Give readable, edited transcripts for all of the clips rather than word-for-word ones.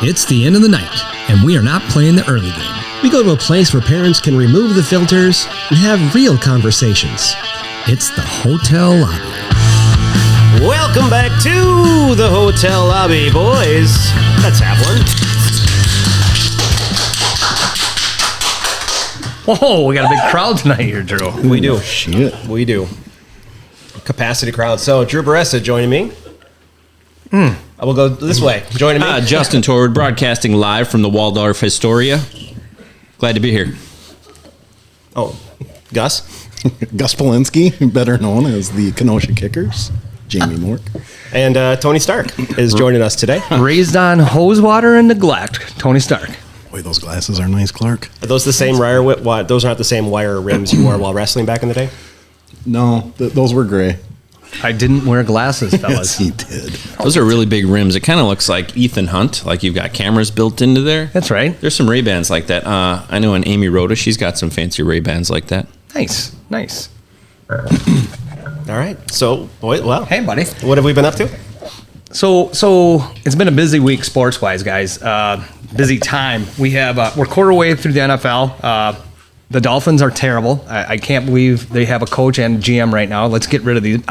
It's the end of the night, and we are not playing the early game. We go to a place where parents can remove the filters and have real conversations. It's the hotel lobby. Welcome back to the hotel lobby, boys. Let's have one. Whoa, we got a big crowd tonight here, Drew. We do. Shit. We do. Capacity crowd. So, Drew Baressa joining me. I will go this way. Joining me. Justin Torwood, broadcasting live from the Waldorf Astoria. Glad to be here. Oh, Gus. Gus Polinski, better known as the Kenosha Kickers. Jamie Mork. And Tony Stark is joining us today. Raised on hose water and neglect, Tony Stark. Boy, those glasses are nice, Clark. Are those the same those aren't the same wire rims you wore while wrestling back in the day? No, those were gray. I didn't wear glasses, fellas. Yes, he did. Those are really big rims. It kind of looks like Ethan Hunt, like you've got cameras built into there. That's right. There's some Ray-Bans like that. I know an Amy Rhoda, she's got some fancy Ray-Bans like that. Nice. All right. So, well, Hey, buddy. what have we been up to? So it's been a busy week sports-wise, guys. Busy time. We're quarter way through the NFL. The Dolphins are terrible. I can't believe they have a coach and GM right now. Let's get rid of these.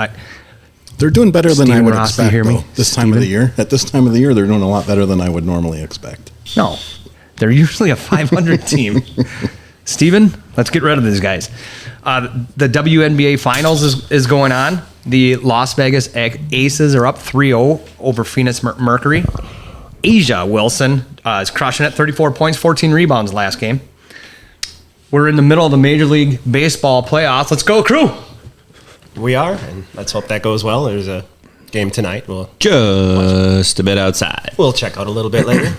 They're doing better than I Steven would Ross, expect, you hear me? though, this time of the year. At this time of the year, they're doing a lot better than I would normally expect. No, they're usually a 500 team. Steven, let's get rid of these guys. The WNBA Finals is going on. The Las Vegas Aces are up 3-0 over Phoenix Mercury. Asia Wilson is crushing it, 34 points, 14 rebounds last game. We're in the middle of the Major League Baseball playoffs. Let's go, Crew! We are, and let's hope that goes well. There's a game tonight. Just a bit outside. We'll check out a little bit later.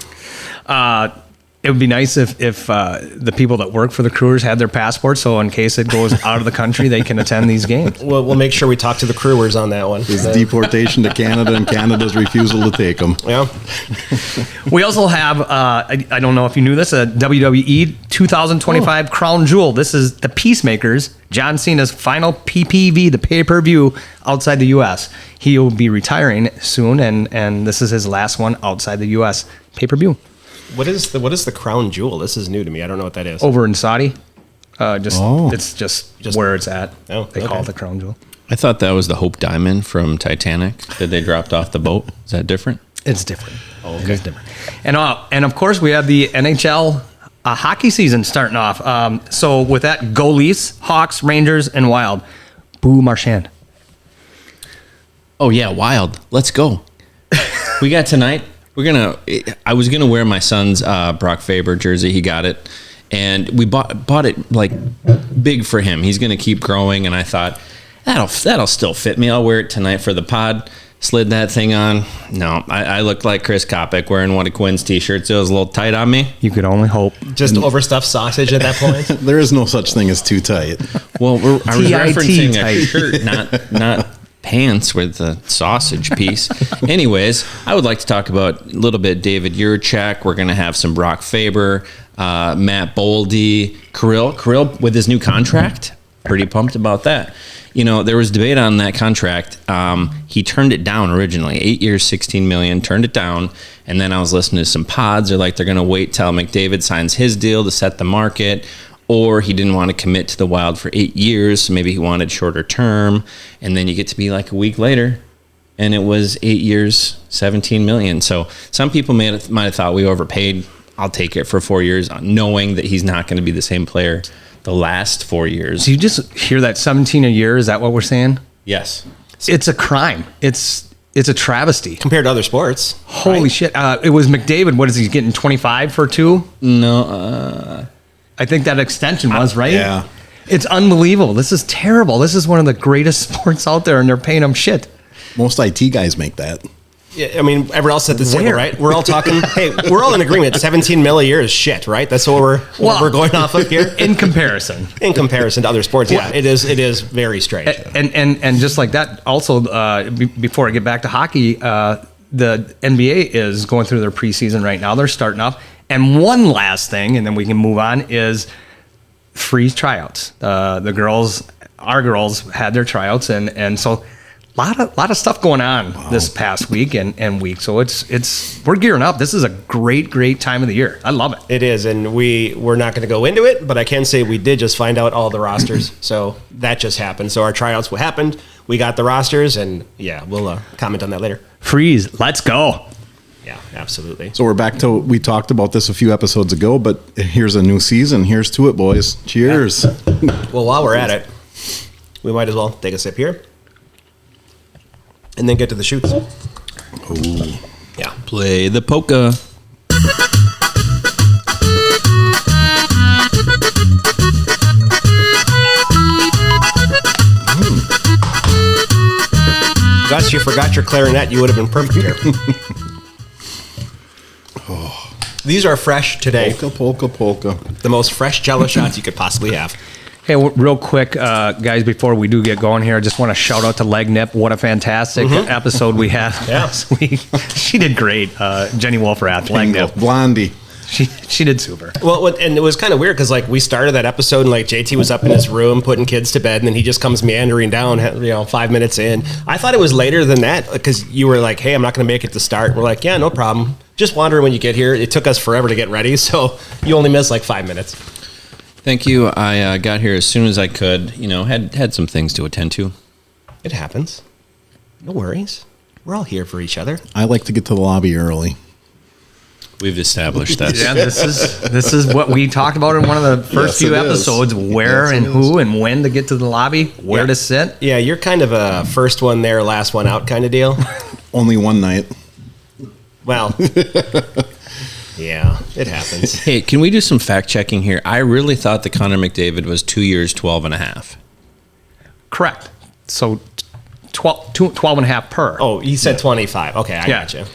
It would be nice if the people that work for the Crewers had their passports, so in case it goes out of the country, they can attend these games. We'll make sure we talk to the Crewers on that one. His deportation to Canada and Canada's refusal to take him. Yeah. We also have, I don't know if you knew this, a WWE 2025 Crown Jewel. This is the Peacemakers, John Cena's final PPV, the pay-per-view outside the U.S. He will be retiring soon, and this is his last one outside the U.S. pay-per-view. What is the crown jewel? This is new to me. I don't know what that is. Over in Saudi. It's just where it's at. Oh, they call it the Crown Jewel. I thought that was the Hope Diamond from Titanic that they dropped off the boat. Is that different? It's different. Oh, okay. It's different. And of course, we have the NHL hockey season starting off. So with that, go Leafs, Hawks, Rangers, and Wild. Boo Marchand. Oh, yeah, Wild. Let's go. We got tonight. I was gonna wear my son's Brock Faber jersey. He got it, and we bought it like big for him. He's gonna keep growing, and I thought that'll still fit me. I'll wear it tonight for the pod. Slid that thing on. No, I looked like Chris Kopic wearing one of Quinn's t-shirts. It was a little tight on me. You could only hope. Just overstuffed sausage at that point. There is no such thing as too tight. Well, I was referencing tight. a shirt, not pants with the sausage piece. Anyways, I would like to talk about a little bit David Jiricek. We're going to have some Brock Faber, Matt Boldy, Kirill with his new contract. Pretty pumped about that. You know, there was debate on that contract. He turned it down originally, 8 years, $16 million, turned it down. And then I was listening to some pods. They're like, they're going to wait till McDavid signs his deal to set the market. Or he didn't want to commit to the Wild for 8 years, so maybe he wanted shorter term. And then you get to be like a week later, and it was 8 years, $17 million. So some people might have thought we overpaid. I'll take it for 4 years, knowing that he's not going to be the same player the last 4 years. Do you just hear that 17 a year? Is that what we're saying? Yes. It's a crime. It's a travesty. Compared to other sports. Holy shit. It was McDavid. What is he getting, 25 for 2? No. I think that extension was, right? Yeah. It's unbelievable. This is terrible. This is one of the greatest sports out there, and they're paying them shit. Most IT guys make that. Yeah, I mean, everyone else at the table, Where? right? We're all talking, hey, we're all in agreement. 17 mil a year is shit, right? That's what we're going off of here. In comparison. In comparison to other sports, yeah, it is very strange. And just like that, also, before I get back to hockey, the NBA is going through their preseason right now. They're starting off. And one last thing, and then we can move on, is free tryouts. Our girls had their tryouts, and so lot of stuff going on this past week and week. So we're gearing up. This is a great time of the year. I love it. It is, and we're not going to go into it, but I can say we did just find out all the rosters. So that just happened. So our tryouts happened. We got the rosters, and yeah, we'll comment on that later. Freeze. Let's go. Yeah, absolutely. So we're back to, we talked about this a few episodes ago, but here's a new season. Here's to it, boys. Cheers. Well, while we're at it, we might as well take a sip here and then get to the shoots. Ooh. Yeah. Play the polka. Gus, you forgot your clarinet. You would have been perfect here. These are fresh today. Polka. The most fresh Jello shots you could possibly have. Hey, real quick, guys, before we do get going here, I just want to shout out to Leg Nip. What a fantastic episode we had last week. She did great. Jenny Wolfrath, Leg Nip. Blondie. She did super. Well, and it was kind of weird because like we started that episode and like JT was up in his room putting kids to bed, and then he just comes meandering down, 5 minutes in. I thought it was later than that because you were like, "Hey, I'm not going to make it to start." We're like, "Yeah, no problem. Just wondering when you get here." It took us forever to get ready, so you only missed like 5 minutes. Thank you. I got here as soon as I could. Had some things to attend to. It happens. No worries. We're all here for each other. I like to get to the lobby early. We've established that. Yeah, this is what we talked about in one of the first few episodes. Where and who and when to get to the lobby, where to sit. Yeah, you're kind of a first one there, last one out kind of deal. Only one night. Well, yeah, it happens. Hey, can we do some fact checking here? I really thought that Connor McDavid was 2 years, 12 and a half. Correct. So 12 and a half per. Oh, he said 25. Okay, I got you.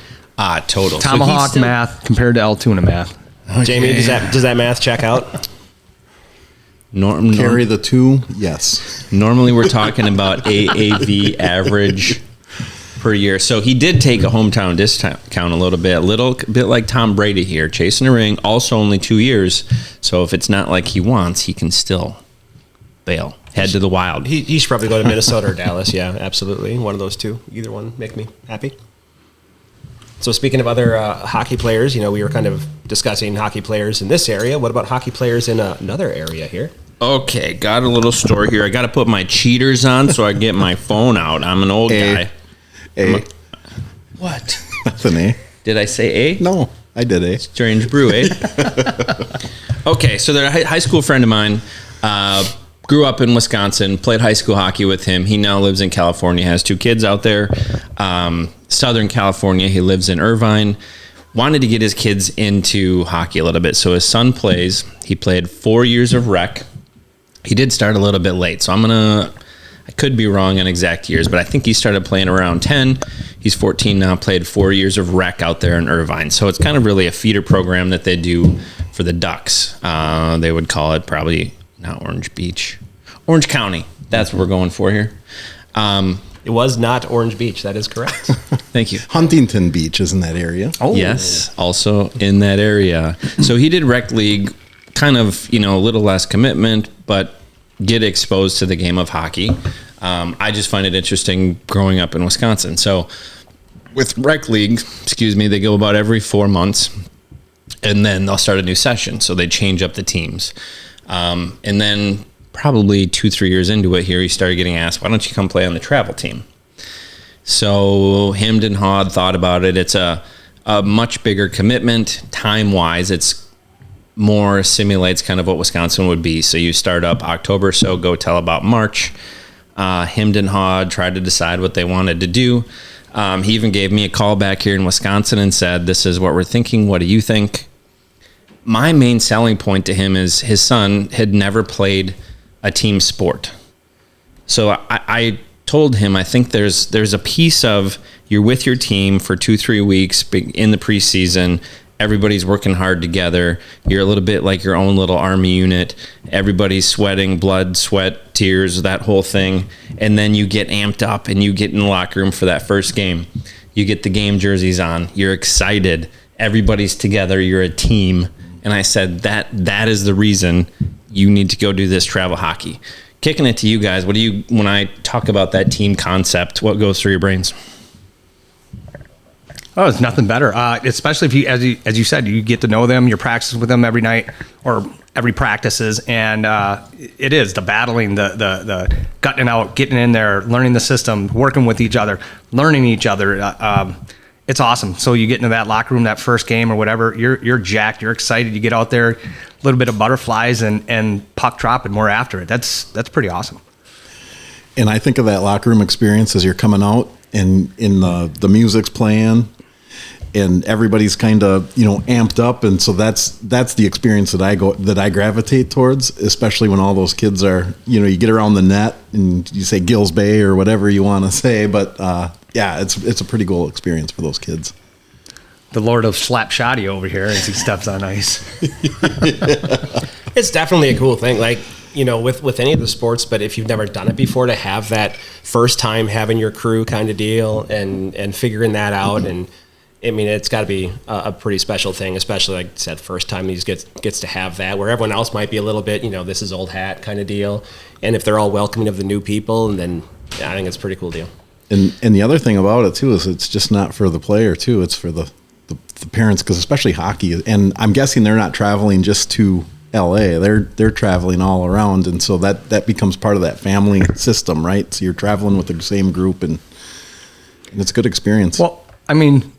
Total. So Tomahawk he's still- math compared to Altoona math. Jamie, does that math check out? Carry the 2, yes. Normally we're talking about AAV average per year. So he did take a hometown discount a little bit like Tom Brady here, chasing a ring, also only 2 years. So if it's not like he wants, he can still bail. Head to the Wild. He should probably go to Minnesota or Dallas. Yeah, absolutely. One of those two. Either one make me happy. So speaking of other hockey players, we were kind of discussing hockey players in this area. What about hockey players in another area here? Okay, got a little story here. I got to put my cheaters on so I get my phone out. I'm an old guy. What? Nothing, eh? Did I say A? No, I did, eh? Strange brew, eh? Okay, so they're a high school friend of mine. Grew up in Wisconsin, played high school hockey with him. He now lives in California, has 2 kids out there. Southern California, he lives in Irvine. Wanted to get his kids into hockey a little bit. So his son plays. He played 4 years of rec. He did start a little bit late. So I could be wrong on exact years, but I think he started playing around 10. He's 14 now, played 4 years of rec out there in Irvine. So it's kind of really a feeder program that they do for the Ducks. They would call it probably not Orange Beach. Orange County. That's what we're going for here. It was not Orange Beach. That is correct. Thank you. Huntington Beach is in that area. Oh, Yes, also in that area. So he did rec league, kind of, a little less commitment, but get exposed to the game of hockey. I just find it interesting growing up in Wisconsin. So with rec league, they go about every 4 months, and then they'll start a new session. So they change up the teams. And then probably 2-3 years into it here, he started getting asked, why don't you come play on the travel team? So Hamden Hod thought about it. It's a much bigger commitment time-wise. It's more simulates kind of what Wisconsin would be. So you start up October, so go till about March. Hamden Hod tried to decide what they wanted to do. He even gave me a call back here in Wisconsin and said, this is what we're thinking. What do you think? My main selling point to him is his son had never played a team sport. So I told him, I think there's a piece of you're with your team for 2-3 weeks in the preseason. Everybody's working hard together. You're a little bit like your own little army unit. Everybody's sweating, blood, sweat, tears, that whole thing. And then you get amped up and you get in the locker room for that first game. You get the game jerseys on. You're excited. Everybody's together. You're a team. And I said, that is the reason you need to go do this travel hockey. kicking it to you guys. What do you, when I talk about that team concept, what goes through your brains? Oh, it's nothing better. Especially if as you said, you get to know them, you're practicing with them every night or every practices, and it is the battling, the gutting out, getting in there, learning the system, working with each other, learning each other. It's awesome. So you get into that locker room, that first game or whatever, you're jacked, you're excited, you get out there, a little bit of butterflies and puck drop, and more after it. That's pretty awesome. And I think of that locker room experience as you're coming out and in the music's playing and everybody's kind of, amped up. And so that's the experience that I gravitate towards, especially when all those kids are, you get around the net and you say Gills Bay or whatever you want to say. But yeah, it's a pretty cool experience for those kids. The Lord of Slapshotty over here as he steps on ice. It's definitely a cool thing. Like, with any of the sports, but if you've never done it before, to have that first time having your crew kind of deal and figuring that out. And I mean, it's got to be a pretty special thing, especially like I said, first time he gets to have that, where everyone else might be a little bit, this is old hat kind of deal. And if they're all welcoming of the new people, and then I think it's a pretty cool deal. And the other thing about it too is it's just not for the player too; it's for the parents, because especially hockey. And I'm guessing they're not traveling just to LA; they're traveling all around, and so that becomes part of that family system, right? So you're traveling with the same group, and it's a good experience. Well, I mean,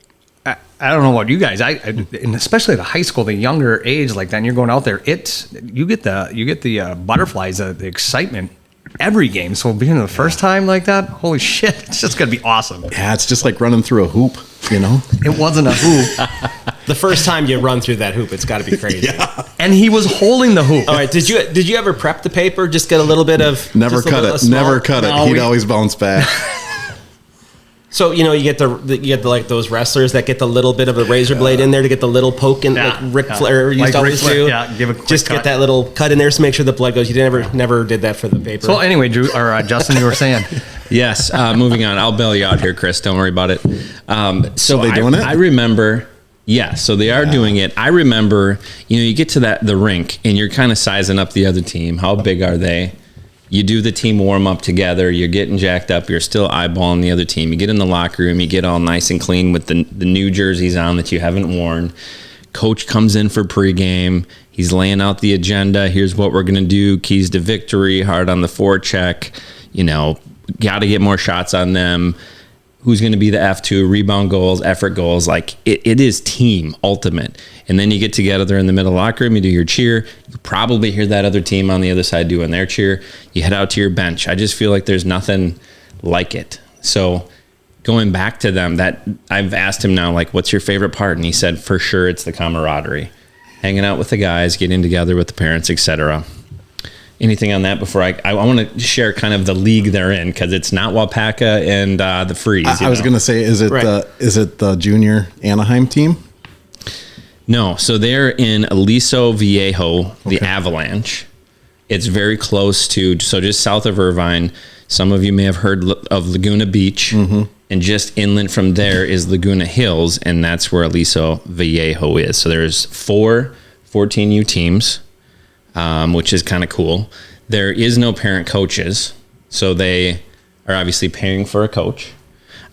I don't know about you guys. And especially at a high school, the younger age like that, and you're going out there, you get the butterflies, the excitement every game. So being the first time like that, holy shit, it's just gonna be awesome. Yeah, it's just like running through a hoop, It wasn't a hoop. The first time you run through that hoop, it's got to be crazy. Yeah. And he was holding the hoop. All right, did you ever prep the paper? Just get a little bit of Never cut it. He'd always bounce back. So you get like those wrestlers that get the little bit of a razor blade in there to get the little poke in, like Ric Flair used to always do. Yeah, give a quick just cut. Get that little cut in there to make sure the blood goes. You never did that for the paper. So anyway, Drew or Justin, you were saying. Yes. Moving on. I'll bail you out here, Chris. Don't worry about it. So they doing it? I remember. Yeah, so they are doing it. I remember, you get to the rink and you're kind of sizing up the other team. How big are they? You do the team warm up together. You're getting jacked up. You're still eyeballing the other team. You get in the locker room. You get all nice and clean with the new jerseys on that you haven't worn. Coach comes in for pregame. He's laying out the agenda. Here's what we're going to do. Keys to victory. Hard on the forecheck. Got to get more shots on them. Who's going to be the F2, rebound goals, effort goals. Like it is team ultimate. And then you get together in the middle locker room, you do your cheer. You probably hear that other team on the other side doing their cheer. You head out to your bench. I just feel like there's nothing like it. So going back to them, that I've asked him now, like, what's your favorite part? And he said, for sure, it's the camaraderie. Hanging out with the guys, getting together with the parents, etc. Anything on that before I want to share kind of the league they're in, because it's not Wapaka and the Freeze. I was going to say, is it the junior Anaheim team? No, so they're in Aliso Viejo, the Avalanche. It's very close to, so just south of Irvine. Some of you may have heard of Laguna Beach, and just inland from there is Laguna Hills, and that's where Aliso Viejo is. So there's 4 14U teams. Which is kind of cool. There is no parent coaches, so they are obviously paying for a coach.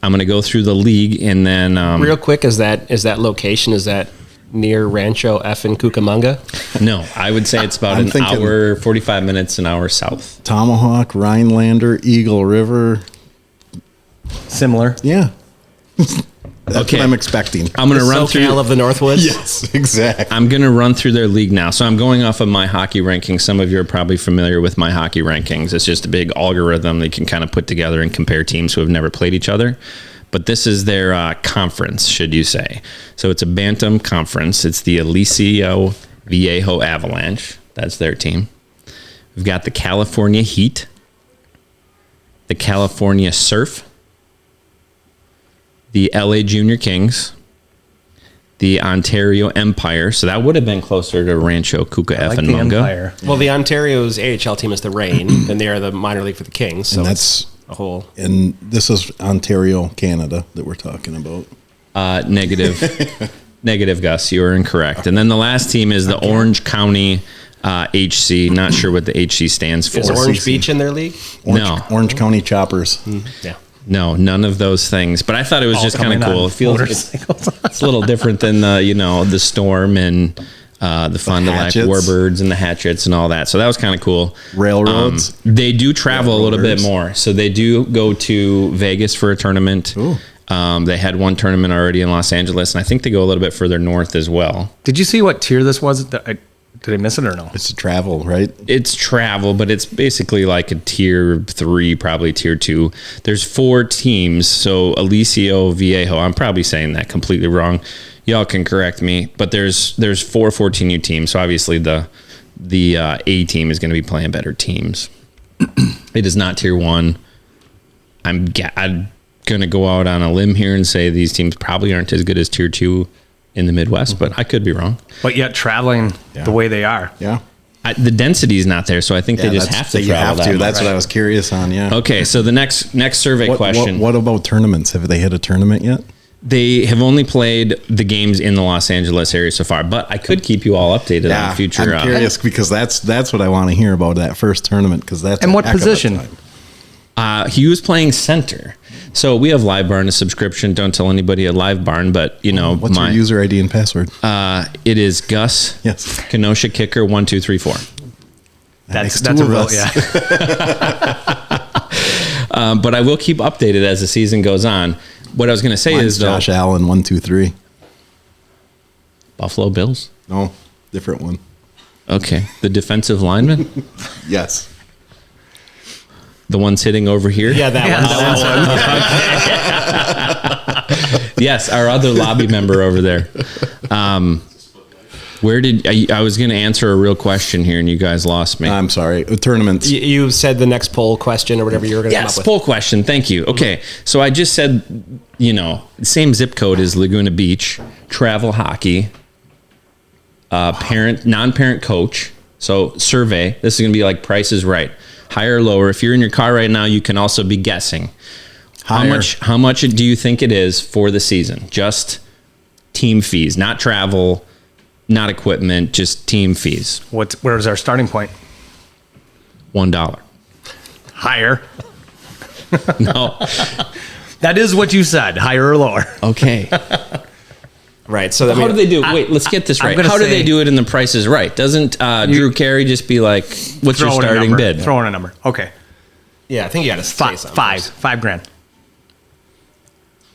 I'm going to go through the league, and then real quick, is that location? Is that near Rancho F in Cucamonga? No, I would say it's about an hour, 45 minutes, an hour south. Tomahawk, Rhinelander, Eagle River. Similar. Yeah. That's what I'm expecting. I'm going to run through of the Northwoods. Yes, exactly. I'm going to run through their league now. So I'm going off of my hockey rankings. Some of you are probably familiar with my hockey rankings. It's just a big algorithm that you can kind of put together and compare teams who have never played each other. But this is their conference, should you say. So it's a Bantam conference. It's the Aliso Viejo Avalanche. That's their team. We've got the California Heat, the California Surf, the LA Junior Kings, the Ontario Empire. So that would have been closer to Rancho Cuca F and Munga. Well, the Ontario's AHL team is the Reign, and they are the minor league for the Kings. So and that's a whole. And this is Ontario, Canada that we're talking about. Negative, Gus. You are incorrect. And then the last team is the Orange County HC. Not sure what the HC stands for. Is Orange Beach in their league? Orange County Choppers. Yeah. No, none of those things. But I thought it was just kind of cool. It feels it's a little different than the Storm and the Fond du Lac Warbirds and the Hatchets and all that. So that was kind of cool. Railroads. They do travel a little bit more. So they do go to Vegas for a tournament. Ooh. They had one tournament already in Los Angeles, and I think they go a little bit further north as well. Did you see what tier this was? Did I miss it or no? It's a travel, right? It's travel, but it's basically like a tier 3, probably tier 2. There's 4 teams. So Alicio Viejo, I'm probably saying that completely wrong. Y'all can correct me, but there's 4 14U teams. So obviously the A team is going to be playing better teams. It is not tier 1. I'm going to go out on a limb here and say these teams probably aren't as good as tier 2 in the Midwest, but I could be wrong. But yet traveling the way they are. Yeah. The density is not there, so I think they just have to travel that much. That's what I was curious on, yeah. Okay, so the next survey question. What about tournaments? Have they hit a tournament yet? They have only played the games in the Los Angeles area so far, but I could keep you all updated on future. I'm curious because that's what I want to hear about that first tournament because that's and what position? He was playing center. So we have Live Barn, a subscription. Don't tell anybody at Live Barn, but what's your user ID and password? It is Gus. Yes. Kenosha Kicker 1234. That's a real But I will keep updated as the season goes on. What I was going to say is Josh Allen 123. Buffalo Bills. No, different one. Okay, the defensive lineman. Yes. The ones hitting over here? Yeah, that one. Yes, our other lobby member over there. Where did I was going to answer a real question here, and you guys lost me. I'm sorry. Tournaments. You said the next poll question or whatever you were going to come up with. Poll question. Thank you. Okay, so I just said, same zip code as Laguna Beach, travel hockey, non-parent coach. So survey. This is going to be like Price is Right. Higher or lower. If you're in your car right now, you can also be guessing. Higher. How much do you think it is for the season? Just team fees, not travel, not equipment, just team fees. Where's our starting point? $1. Higher. No. That is what you said. Higher or lower. Okay. Right. So how do they do it? Wait, let's get this right. How do they do it in the Price is Right? Doesn't Drew Carey just be like, what's your starting bid? Throw in a number. Okay. Yeah, I think you got to say something. $5,000.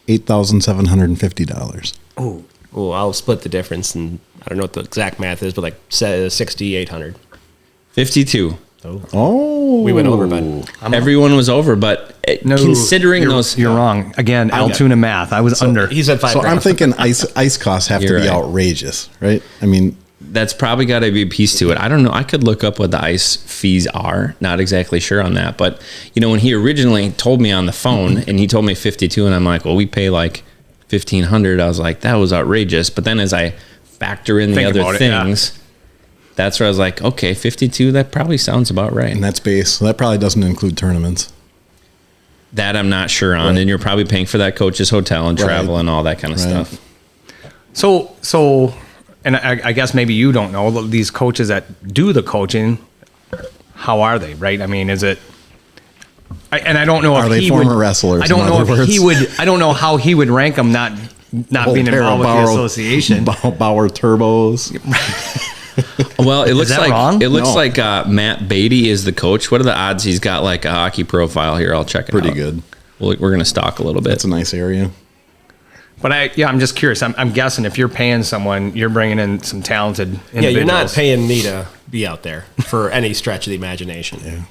$8,750. Oh. Oh, I'll split the difference, and I don't know what the exact math is, but like 6,800. 52. Oh, we went over, bud. Everyone was over, but considering those, you're wrong again. Altoona math. I was under. He said $5,000. So I'm thinking ice costs have to be outrageous, right? I mean, that's probably got to be a piece to it. I don't know. I could look up what the ice fees are. Not exactly sure on that, but when he originally told me on the phone and he told me 52, and I'm like, well, we pay like $1,500. I was like, that was outrageous. But then as I factor in the other things. That's where I was like, okay, 52, that probably sounds about right. And that's base. So that probably doesn't include tournaments. That I'm not sure on. Right. And you're probably paying for that coach's hotel and travel and all that kind of stuff. So, and I guess maybe you don't know, these coaches that do the coaching, how are they, right? I mean, is it... I don't know if they former wrestlers? I don't know if he would... I don't know how he would rank them not being involved with the association. Bauer Turbos. Well, it looks like wrong? It looks like Matt Beatty is the coach. What are the odds he's got like a hockey profile here? I'll check it out. Pretty good. We're going to stalk a little bit. It's a nice area. But I'm just curious. I'm guessing if you're paying someone, you're bringing in some talented individuals. Yeah, you're not paying me to be out there for any stretch of the imagination. Yeah.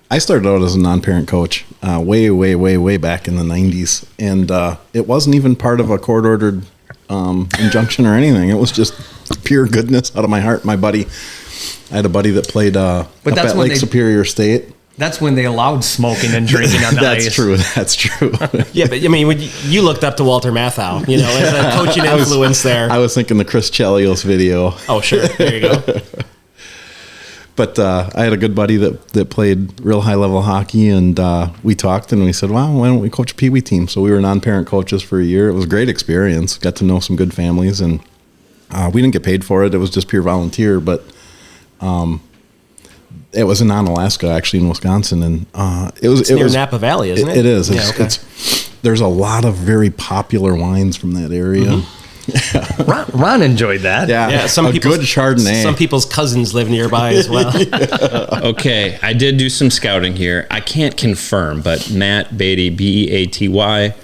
I started out as a non-parent coach way back in the 90s. And it wasn't even part of a court-ordered injunction or anything. It was just pure goodness out of my heart. I had a buddy that played up at Lake Superior State. That's when they allowed smoking and drinking on the ice. That's true. Yeah, but I mean, when you looked up to Walter Matthau, as a coaching influence there. I was thinking the Chris Chelios video. Oh, sure. There you go. But I had a good buddy that played real high-level hockey, and we talked, and we said, well, why don't we coach a Pee Wee team? So we were non-parent coaches for a year. It was a great experience. Got to know some good families, and we didn't get paid for it. It was just pure volunteer, but It was in Onalaska, actually, in Wisconsin, and it was near Napa Valley, isn't it? It is. Yeah, okay. There's a lot of very popular wines from that area. Ron enjoyed that. Yeah, some a people's good Chardonnay. Some people's cousins live nearby as well. Okay, I did do some scouting here. I can't confirm, but Matt Beatty, Beaty,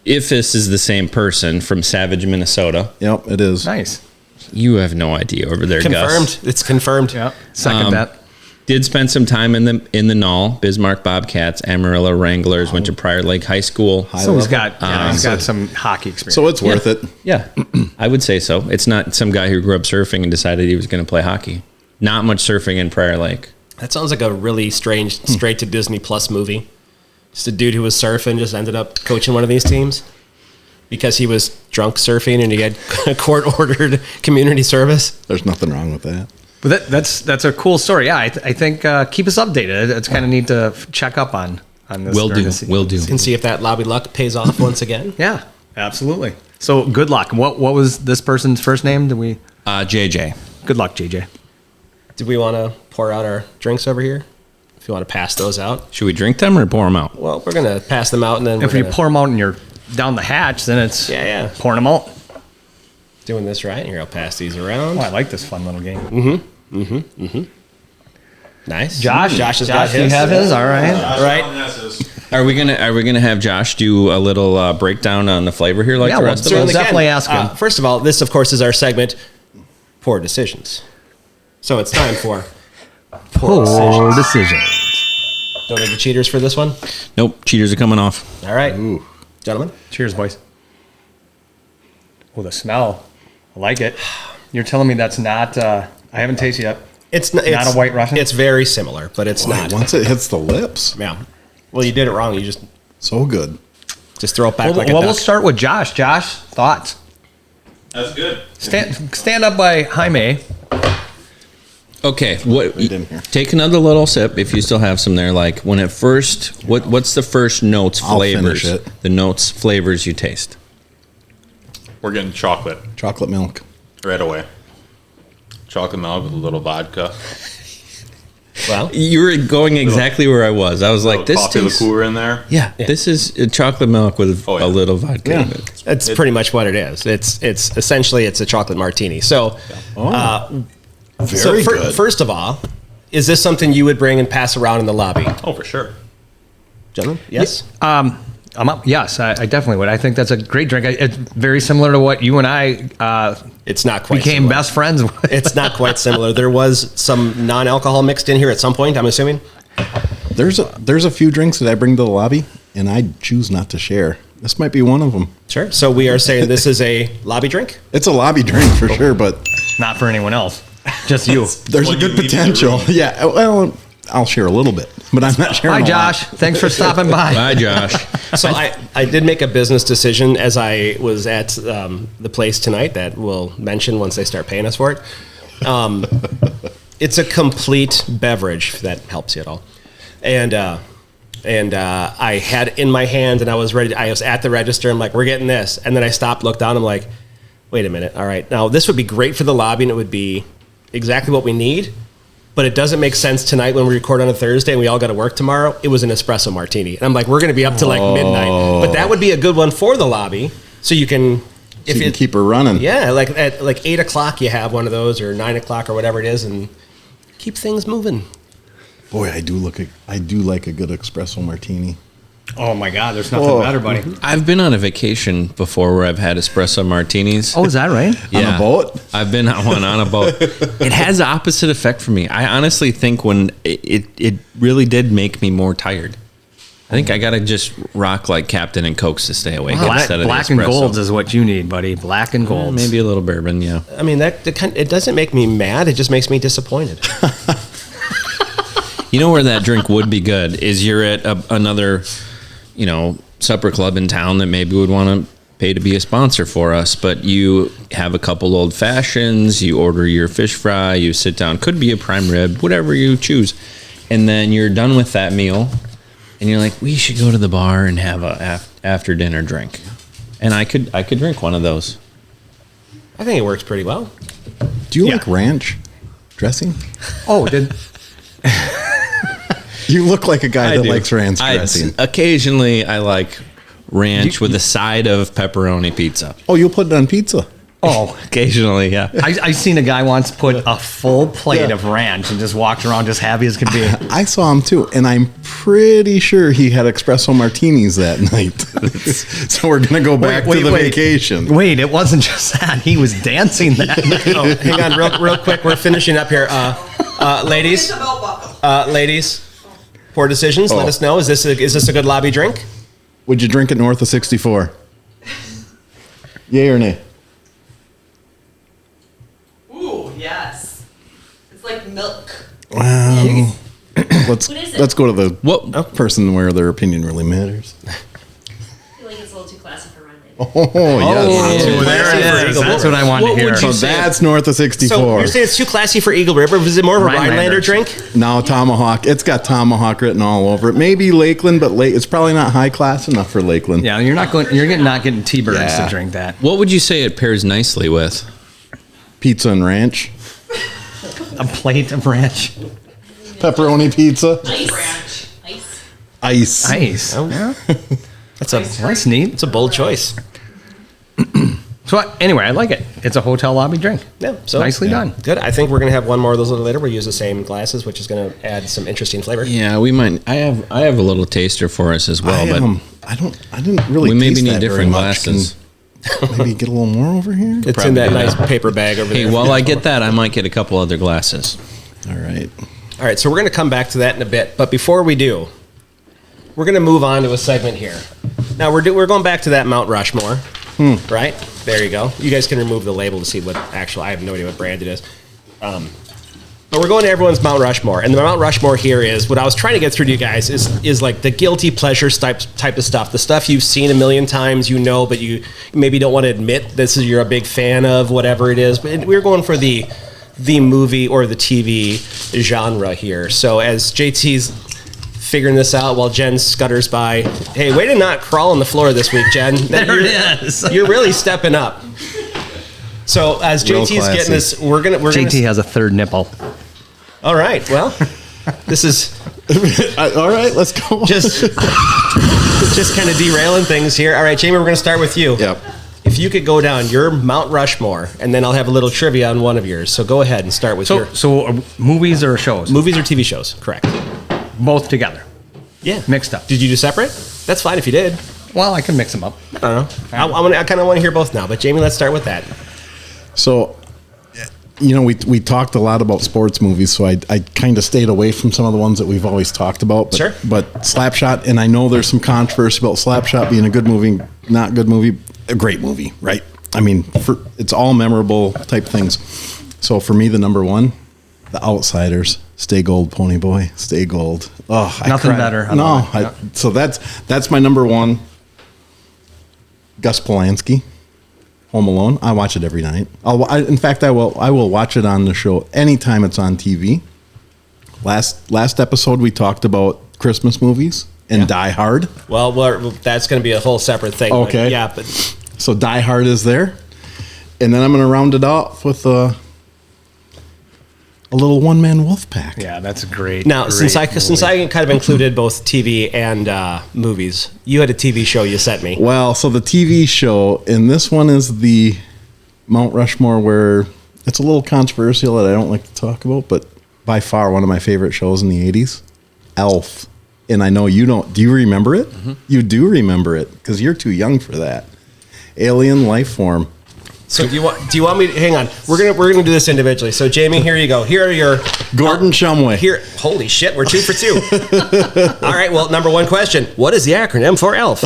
if this is the same person from Savage, Minnesota, Yep, it is. Nice. you have no idea over there, Confirmed. Gus. It's confirmed. Yeah. Second that. Did spend some time in the Knoll, Bismarck Bobcats, Amarillo Wranglers, went to Prior Lake High School. So he's got some hockey experience. So it's worth it. Yeah, I would say so. It's not some guy who grew up surfing and decided he was going to play hockey. Not much surfing in Prior Lake. That sounds like a really strange straight to Disney Plus movie. Just a dude who was surfing just ended up coaching one of these teams because he was drunk surfing and he had court-ordered community service. There's nothing wrong with that. But that's a cool story. Yeah, I think keep us updated. It's kind of neat to check up on this. Will during do. the season. Will do. And see if that lobby luck pays off once again. Yeah, absolutely. So good luck. What was this person's first name? Did we? JJ. Good luck, JJ. Do we want to pour out our drinks over here? If you want to pass those out. Should we drink them or pour them out? Well, we're going to pass them out and then If we're you gonna, pour them out and you're down the hatch, then it's Yeah. pouring them out. doing this right. Here, I'll pass these around. Oh, I like this fun little game. Nice. Josh has got you his. have his. All right. Right. Are we gonna have Josh do a little breakdown on the flavor here, like Yeah, the well, rest of certainly us? can. Definitely ask him. First of all, this, of course, is our segment, Poor Decisions. So it's time for Poor decisions. Don't need the cheaters for this one. Nope, cheaters are coming off. All right. Gentlemen. Cheers, boys. Oh, the smell. I like it. You're telling me that's not. I haven't tasted yet. It's Not a White Russian? It's very similar, but it's not. Once it hits the lips, Yeah. Well, you did it wrong. You so good. just throw it back Well, like a we'll duck. start with Josh. Josh, thoughts? That's good. Stand up by Jaime. Okay, what? in here. Take another little sip if you still have some there. Like when it first, what's the first notes, I'll flavors? finish it. The notes, flavors you taste. We're getting chocolate Chocolate milk. right away. Chocolate milk with a little vodka. Well, You were going exactly where I was. I was like, this coffee tastes. liqueur in there. Yeah, this is chocolate milk with Oh, yeah. a little vodka. Yeah. in it. that's pretty much what it is. It's essentially it's a chocolate martini. So, Very good. First of all, is this something you would bring and pass around in the lobby, Oh, for sure. gentlemen? Yes. I'm up. Yes, I definitely would. I think that's a great drink. It's very similar to what you and I It's not quite became similar. best friends with. It's not quite similar. There was some non-alcohol mixed in here at some point, I'm assuming. There's a few drinks that I bring to the lobby, and I choose not to share. This might be one of them. Sure. So we are saying this is a lobby drink? It's a lobby drink for sure, but Not for anyone else, just you. there's Well, a good you leave the potential. room. Yeah. Well, I'll share a little bit, but I'm not sharing. Hi, a lot. Josh. Thanks for stopping by. Bye, Josh. So I did make a business decision as I was at the place tonight that we'll mention once they start paying us for it. It's a complete beverage, if that helps you at all. And I had it in my hand and I was ready. I was at the register. I'm like, we're getting this. And then I stopped, looked down. I'm like, wait a minute. All right. Now, this would be great for the lobby and it would be exactly what we need. But it doesn't make sense tonight when we record on a Thursday and we all got to work tomorrow. It was an espresso martini. And I'm like, we're going to be up to like midnight. But that would be a good one for the lobby. So you can, So you can keep her running. yeah, like at like 8 o'clock you have one of those or 9 o'clock or whatever it is and keep things moving. Boy, I do like a good espresso martini. Oh my God, there's nothing better, buddy. I've been on a vacation before where I've had espresso martinis. Oh, is that right? On a boat? I've been on one on a boat. It has the opposite effect for me. I honestly think when it really did make me more tired. I think I got to just rock like Captain and Cokes to stay awake instead of Black the and espresso. golds is what you need, buddy. Black and golds. Maybe a little bourbon, yeah. I mean, it doesn't make me mad. It just makes me disappointed. You know where that drink would be good is you're at another, supper club in town that maybe would want to pay to be a sponsor for us, but you have a couple old fashions, you order your fish fry, you sit down, could be a prime rib, whatever you choose, and then you're done with that meal, and you're like, we should go to the bar and have a after dinner drink, and I could drink one of those. I think it works pretty well. Do you like ranch dressing? Oh, did You look like a guy that likes ranch dressing. Occasionally, I like ranch with a side of pepperoni pizza. Oh, you'll put it on pizza. Oh, Occasionally, yeah. I seen a guy once put a full plate of ranch and just walked around just happy as could be. I saw him too, and I'm pretty sure he had espresso martinis that night. So we're gonna go back to the vacation. Wait, it wasn't just that. He was dancing that night. Oh, hang on, real quick. We're finishing up here. Ladies, poor decisions. Let us know. Is this a good lobby drink? Would you drink it north of 64? Yay or nay? Ooh, yes. It's like milk. Well, let's What is it? let's go to the What? person where their opinion really matters. I feel like it's a little too classy for my lady. Oh, yes. Oh, there it is. That's what I wanted to hear. So that's north of 64. So you're saying it's too classy for Eagle River? Is it more of a Rhinelander Rhinelander. drink? No, Tomahawk. It's got Tomahawk written all over it. Maybe Lakeland, but it's probably not high class enough for Lakeland. Yeah, you're not getting T-Birds Yeah. to drink that. What would you say it pairs nicely with? Pizza and ranch. A plate of ranch. Pepperoni pizza. Ice. Ice. Ice. Nice. Oh. That's neat. It's a bold choice. So anyway, I like it. It's a hotel lobby drink. Yeah, so Nicely done. Good. I think we're gonna have one more of those a little later. We'll use the same glasses, which is gonna add some interesting flavor. Yeah, we might. I have a little taster for us as well, but I didn't really. we maybe taste need that different very much. glasses. Can maybe get a little more over here. It's in that nice paper bag over Hey, there. while I get that, I might get a couple other glasses. All right. All right, so we're going to come back to that in a bit. But before we do, we're going to move on to a segment here. Now, we're going back to that Mount Rushmore, right? There you go. You guys can remove the label to see what actual, I have no idea what brand it is. But we're going to everyone's Mount Rushmore. And the Mount Rushmore here is, what I was trying to get through to you guys is like the guilty pleasure type of stuff. The stuff you've seen a million times, you know, but you maybe don't want to admit this is you're a big fan of, whatever it is. But we're going for the movie or the TV genre here. So as JT's figuring this out while Jen scutters by, hey, way to not crawl on the floor this week, Jen. There it is. You're really stepping up. So as Real JT's classy. getting this, we're gonna JT has a third nipple. all right. Well, this is All right, let's go. just kind of derailing things here. All right, Jamie, we're going to start with you. Yep. If you could go down your Mount Rushmore, and then I'll have a little trivia on one of yours. So go ahead and start with your So movies or shows? movies or TV shows. Correct. Both together. Yeah. Mixed up. Did you do separate? That's fine if you did. Well, I can mix them up. I don't know. I kind of want to hear both now. But Jamie, let's start with that. So, you know, we talked a lot about sports movies, so I kind of stayed away from some of the ones that we've always talked about. But, Sure. But Slapshot, and I know there's some controversy about Slapshot being a good movie, not good movie, a great movie, right? I mean, it's all memorable type things. So for me, the number one, The Outsiders. Stay gold, pony boy. Stay gold. Oh, I Nothing cried. better. I No, love it. so that's my number one. Gus Polanski. Home Alone. I watch it every night. In fact, I will watch it on the show anytime it's on TV. Last episode we talked about Christmas movies and Die Hard. Well, that's going to be a whole separate thing. but Okay. yeah, but So Die Hard is there, and then I'm going to round it off with a little one-man wolf pack. Yeah, that's great. now since I kind of included both TV and movies, you had a TV show you sent me. Well, so the TV show, and this one is the Mount Rushmore, where it's a little controversial that I don't like to talk about, but by far one of my favorite shows in the 80s, Elf. And I know you don't. Do you remember it? Mm-hmm. You do remember it because you're too young for that. Alien life form. So do you want me to hang on? We're gonna do this individually. So Jamie, here you go. Here are your Gordon Shumway. here. Holy shit, we're 2 for 2. All right. Well, number one question: what is the acronym for ELF?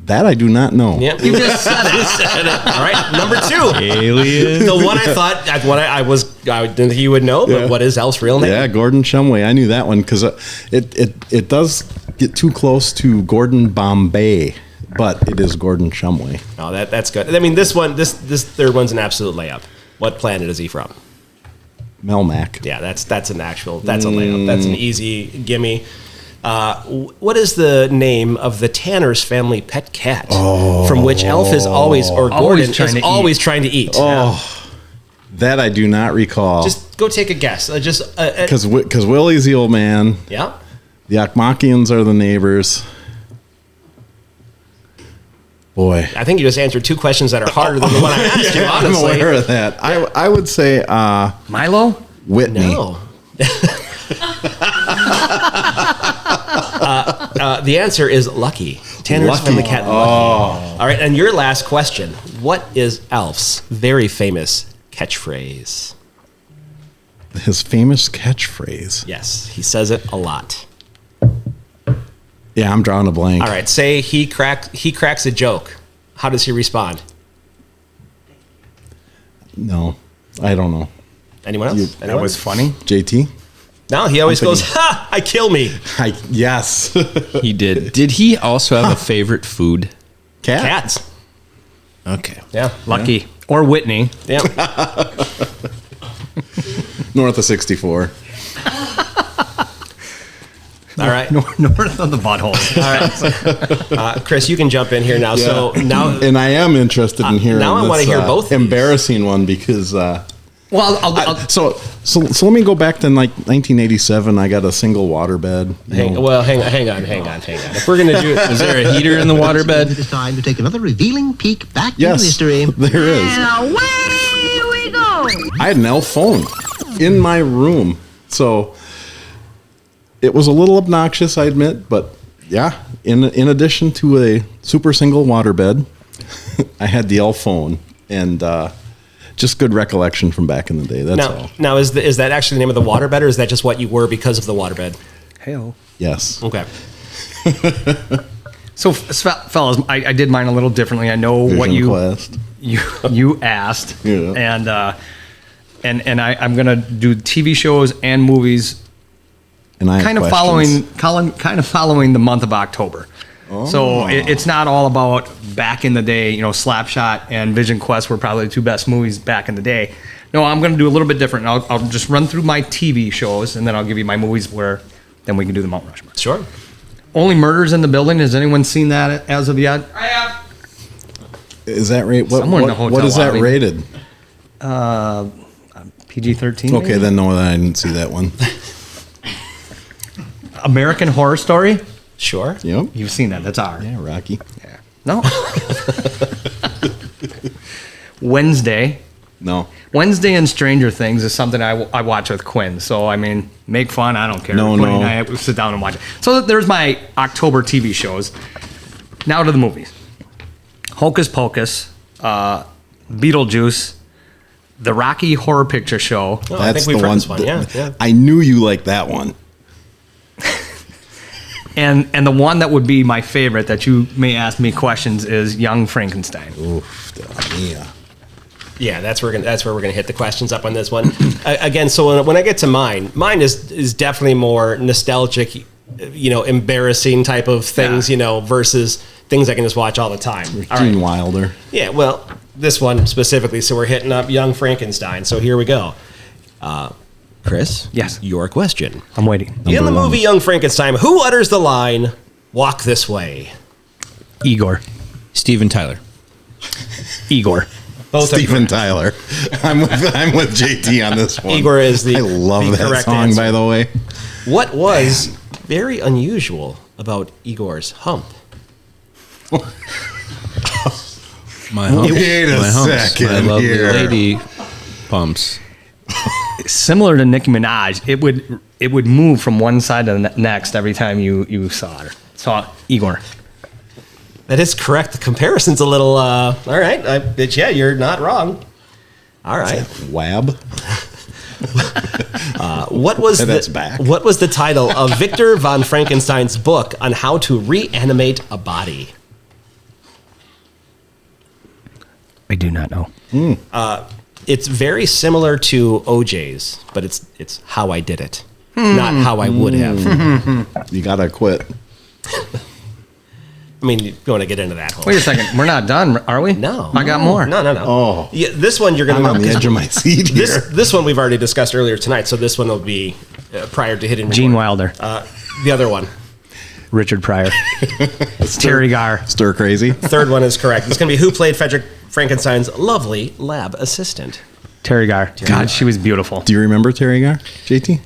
That I do not know. Yeah, you just said it. All right. Number 2, Alien. the one I thought I didn't think you would know, but Yeah. what is ELF's real name? Yeah, Gordon Shumway. I knew that one because it does get too close to Gordon Bombay, but it is Gordon Shumway. Oh, that's good. I mean, this third one's an absolute layup. What planet is he from? Melmac. Yeah, that's a layup. That's an easy gimme. What is the name of the Tanner's family pet cat from which Elf is always, or Gordon Always trying is to always eat. trying to eat? That I do not recall. Just go take a guess. Because Willie's the old man. Yeah. The Akmakians are the neighbors. Boy. I think you just answered 2 questions that are harder than the one I asked you, I'm honestly. aware of that. I would say Milo? Whitney. No. The answer is Lucky. Tanner's Lucky. from the cat. Lucky. All right, and your last question. What is Alf's very famous catchphrase? His famous catchphrase. Yes, he says it a lot. Yeah, I'm drawing a blank. All right, say he cracks a joke. How does he respond? No, I don't know. Anyone else? That was funny. JT? No, he always I'm goes, thinking- "Ha! I kill me." Yes. He did. Did he also have a favorite food? Cat? Cats. Okay. Yeah. Lucky. Or Whitney. Yeah. North of 64. All right. North of the butthole. All right. Chris, you can jump in here now. So now, And I am interested in hearing now I wanna this, hear both of these. embarrassing one because Well, I'll so let me go back to 1987. I got a single waterbed. hang on. If we're gonna do it, Is there a heater in the waterbed? It is time to take another revealing peek back Yes, into history. there is. And away we go. I had an elf phone in my room, so it was a little obnoxious, I admit. But yeah, in addition to a super single waterbed, I had the elf phone, and just good recollection from back in the day. That's all. now is that actually the name of the waterbed, or is that just what you were because of the waterbed? Hell. Yes. Okay. So, fellas, I did mine a little differently. I know what Vision you Quest. you asked, Yeah. and I'm gonna do TV shows and movies, And I have kind of questions. following the month of October. So it's not all about back in the day. Slapshot and Vision Quest were probably the 2 best movies back in the day. No, I'm going to do a little bit different. I'll just run through my TV shows, and then I'll give you my movies where then we can do the Mount Rushmore. Sure. Only Murders in the Building. Has anyone seen that as of yet? I have. Is that rated? Somewhere in the hotel what is that lobby. rated? PG-13. Okay, then no, I didn't see that one. American Horror Story. Sure. Yep. You've seen that. That's ours. Yeah, Rocky. No. Wednesday. No. Wednesday and Stranger Things is something I watch with Quinn. So, I mean, make fun. I don't care. No, Quinn no. and I sit down and watch it. So there's my October TV shows. Now to the movies. Hocus Pocus, Beetlejuice, the Rocky Horror Picture Show. Oh, I think we've heard this one. Yeah. I knew you liked that one. And the one that would be my favorite that you may ask me questions is Young Frankenstein. Oof, yeah. Yeah, that's where we're gonna hit the questions up on this one. Again, so when I get to mine is definitely more nostalgic, embarrassing type of things, versus things I can just watch all the time. All Gene right. Wilder. Yeah, well, this one specifically. So we're hitting up Young Frankenstein. So here we go. Chris? Yes. Your question. I'm waiting. In the movie Young Frankenstein, who utters the line, "Walk this way"? Igor. Steven Tyler. Igor. Both are Steven correct. Tyler. I'm with JT on this one. Igor is the I love the that correct song, answer. by the way. What was very unusual about Igor's hump? My humps. Wait a my humps. second My lovely here. lady pumps. Similar to Nicki Minaj, it would move from one side to the next every time you saw her. Saw Igor. That is correct. The comparison's a little. All right, but yeah, you're not wrong. All right. Wab. What was That's back. What was the title of Victor von Frankenstein's book on how to reanimate a body? I do not know. It's very similar to OJ's, but it's how I did it, not how I would have. You gotta quit. I mean, you want to get into that whole. Wait a second. We're not done, are we? No, I got more. No. Oh. Yeah, this one you're going I'm to on the edge of my seat here. This one we've already discussed earlier tonight, so this one will be prior to hitting Gene record. Wilder. The other one. Richard Pryor. Terry Garr. Stir crazy. Third one is correct. It's going to be who played Frederick Frankenstein's lovely lab assistant. Terry Gar. God, she was beautiful. Do you remember Terry Gar, JT?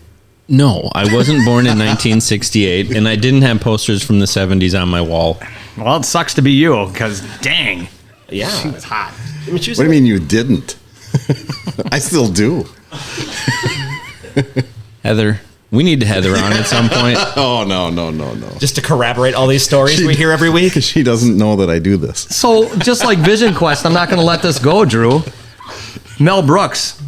No, I wasn't born in 1968, and I didn't have posters from the 70s on my wall. Well, it sucks to be you, because dang, Yeah. she was hot. I mean, she was What do you mean you didn't? I still do. Heather, we need Heather on at some point. Oh, no. just to corroborate all these stories we hear every week. She doesn't know that I do this. So, just like Vision Quest, I'm not going to let this go, Drew. Mel Brooks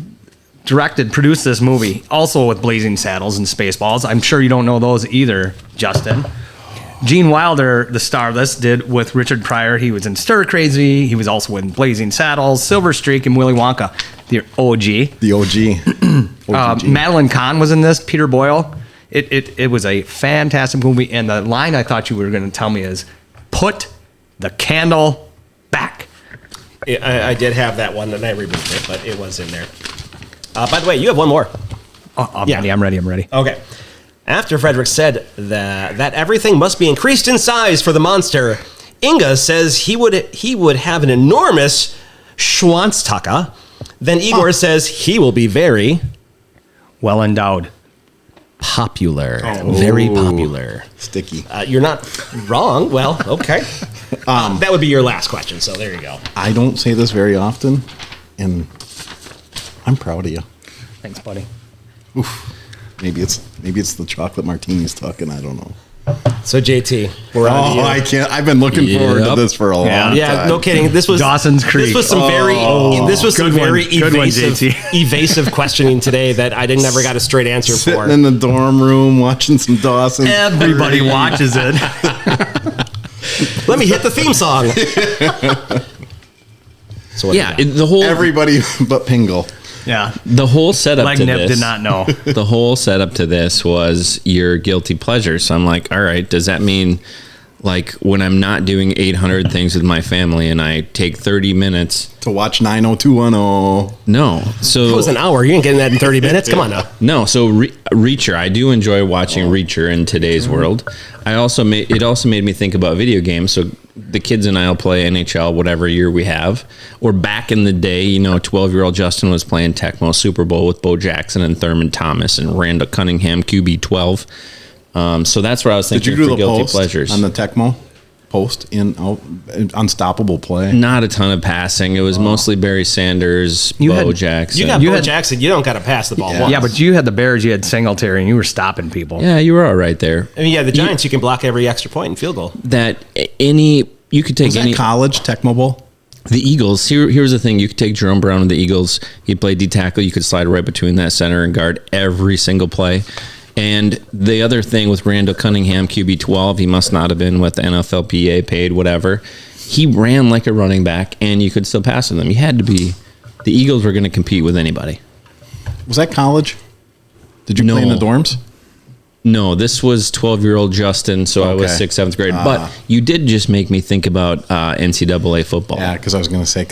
produced this movie, also with Blazing Saddles and Spaceballs. I'm sure you don't know those either, Justin. Gene Wilder, the star of this, did with Richard Pryor. He was in Stir Crazy. He was also in Blazing Saddles, Silver Streak, and Willy Wonka, the OG. The OG. Madeline Kahn was in this, Peter Boyle. It was a fantastic movie, and the line I thought you were going to tell me is, put the candle back. I did have that one, and I removed it, but it was in there. By the way, you have one more. I'm ready. Okay. After Frederick said that everything must be increased in size for the monster, Inga says he would have an enormous Schwanztaka. Then Igor says he will be very Well endowed. popular. Very popular. Sticky. You're not wrong. Well, okay. That would be your last question, so there you go. I don't say this very often, and I'm proud of you. Thanks, buddy. Maybe it's the chocolate martinis talking. I don't know. So JT, we're on to you. I can't. I've been looking forward to this for a long time. Yeah, no kidding. This was Dawson's Creek. This was some very Good one, evasive questioning today that I never got a straight answer Sitting for. in the dorm room watching some Dawson. Everybody watches it. Let me hit the theme song. So what Yeah, do you got? the whole Everybody but Pingle. Yeah. the whole setup to Legnip this did not know. The whole setup to this was your guilty pleasure. So I'm like, all right, does that mean like when I'm not doing 800 things with my family and I take 30 minutes? To watch 90210. No. So That was an hour. You ain't getting that in 30 minutes. Come on now. No, so Reacher. I do enjoy watching Reacher in today's world. It also made me think about video games. So the kids and I'll play NHL whatever year we have. Or back in the day, 12-year-old Justin was playing Tecmo Super Bowl with Bo Jackson and Thurman Thomas and Randall Cunningham, QB12. So that's where I was Did thinking you do for the guilty post pleasures. on the Tecmo? Post in unstoppable play. Not a ton of passing. It was mostly Barry Sanders, Bo Jackson. You got Bo Jackson. You don't got to pass the ball once. Yeah, but you had the Bears, you had Singletary, and you were stopping people. Yeah, you were all right there. I mean, yeah, the Giants, you can block every extra point and field goal. You could take Was any that college Tecmo Bowl? The Eagles. Here's the thing: you could take Jerome Brown and the Eagles. He'd play D tackle. You could slide right between that center and guard every single play. And the other thing with Randall Cunningham, QB12, he must not have been what the NFLPA paid, whatever. He ran like a running back, and you could still pass with him. You had to be. The Eagles were going to compete with anybody. Was that college? Did you No. play in the dorms? No, this was 12-year-old Justin, so I was Okay. 6th, 7th grade. But you did just make me think about NCAA football. Yeah, because I was going to say,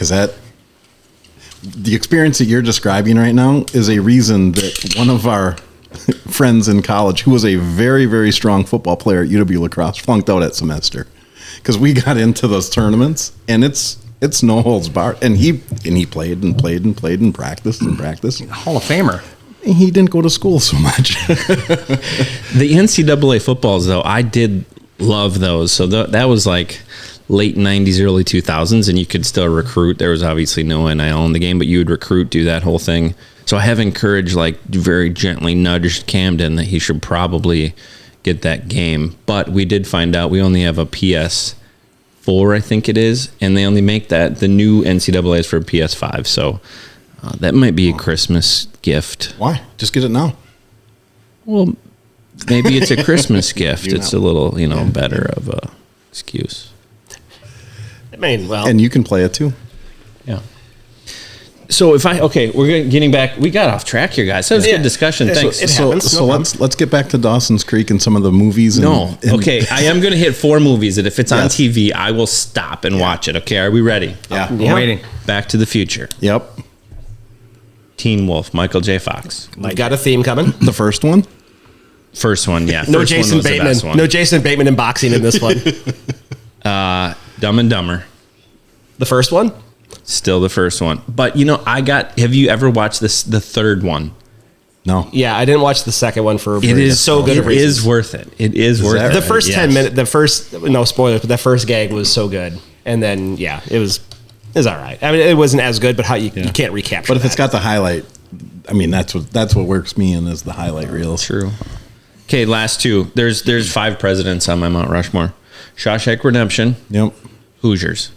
the experience that you're describing right now is a reason that one of our friends in college, who was a very, very strong football player at UW La Crosse, flunked out at semester. Because we got into those tournaments, and it's no holds barred. And he played and played and played and practiced and practiced. Hall of Famer. He didn't go to school so much. The NCAA footballs, though, I did love those. So that was like late 90s, early 2000s, and you could still recruit. There was obviously no NIL in the game, but you would recruit, do that whole thing. So I have encouraged, like, very gently nudged Camden that he should probably get that game. But we did find out we only have a PS4, I think it is, and they only make that. The new NCAA is for PS5, so that might be a Christmas gift. Why? Just get it now. Well, maybe it's a Christmas gift. You It's know. a little, better of a excuse. I mean, well, And you can play it too. Yeah. So we're getting back. We got off track here, guys. That was a good discussion. Thanks. It happens. So No let's get back to Dawson's Creek and some of the movies. No. Okay. I am going to hit 4 movies that if it's on Yes. TV, I will stop and watch it. Okay. Are we ready? Yeah. We're waiting. Back to the Future. Yep. Teen Wolf, Michael J. Fox. we've got a theme coming. The first one. First one, yeah. No First one Jason was the Bateman. best one. No Jason Bateman in boxing in this one. Dumb and Dumber. The first one? Still the first one. But have you ever watched the third one? No. Yeah, I didn't watch the second one for It is so good. It is worth it. It is worth it. The first Yes. 10 minutes, no spoilers, but the first gag was so good. And then, yeah, it was all right. I mean, it wasn't as good, but you can't recapture But if that. it's got the highlight, I mean, that's what works me in is the highlight reels. True. Okay, last two. There's 5 presidents on my Mount Rushmore. Shawshank Redemption. Yep. Hoosiers.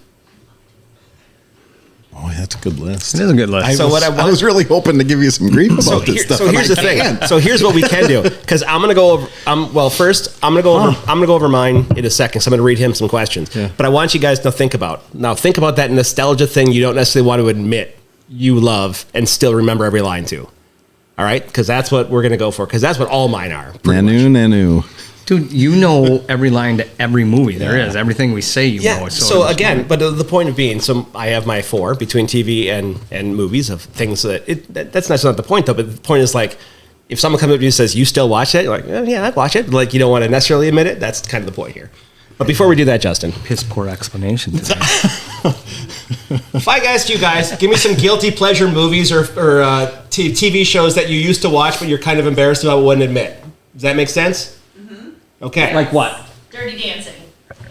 Oh, that's a good list. It is a good list. I was really hoping to give you some grief about this stuff. So here's the thing. So here's what we can do, because I'm gonna go over. First I'm gonna go over mine in a second. So I'm gonna read him some questions. Yeah. But I want you guys to think about that nostalgia thing you don't necessarily want to admit you love and still remember every line to. All right, because that's what we're gonna go for. Because that's what all mine are. Nanu. Dude, you know every line to every movie there is. Everything we say, you know. So again, but the point of being, so I have my 4 between TV and movies of things that's not the point though. But the point is like, if someone comes up to you and says, "You still watch it?" You're like, "Yeah, I watch it." Like you don't want to necessarily admit it. That's kind of the point here. But before we do that, Justin, Piss poor explanation today. if I asked you guys, give me some guilty pleasure movies or TV shows that you used to watch, but you're kind of embarrassed about, wouldn't admit. Does that make sense? Okay. Like what? Dirty Dancing.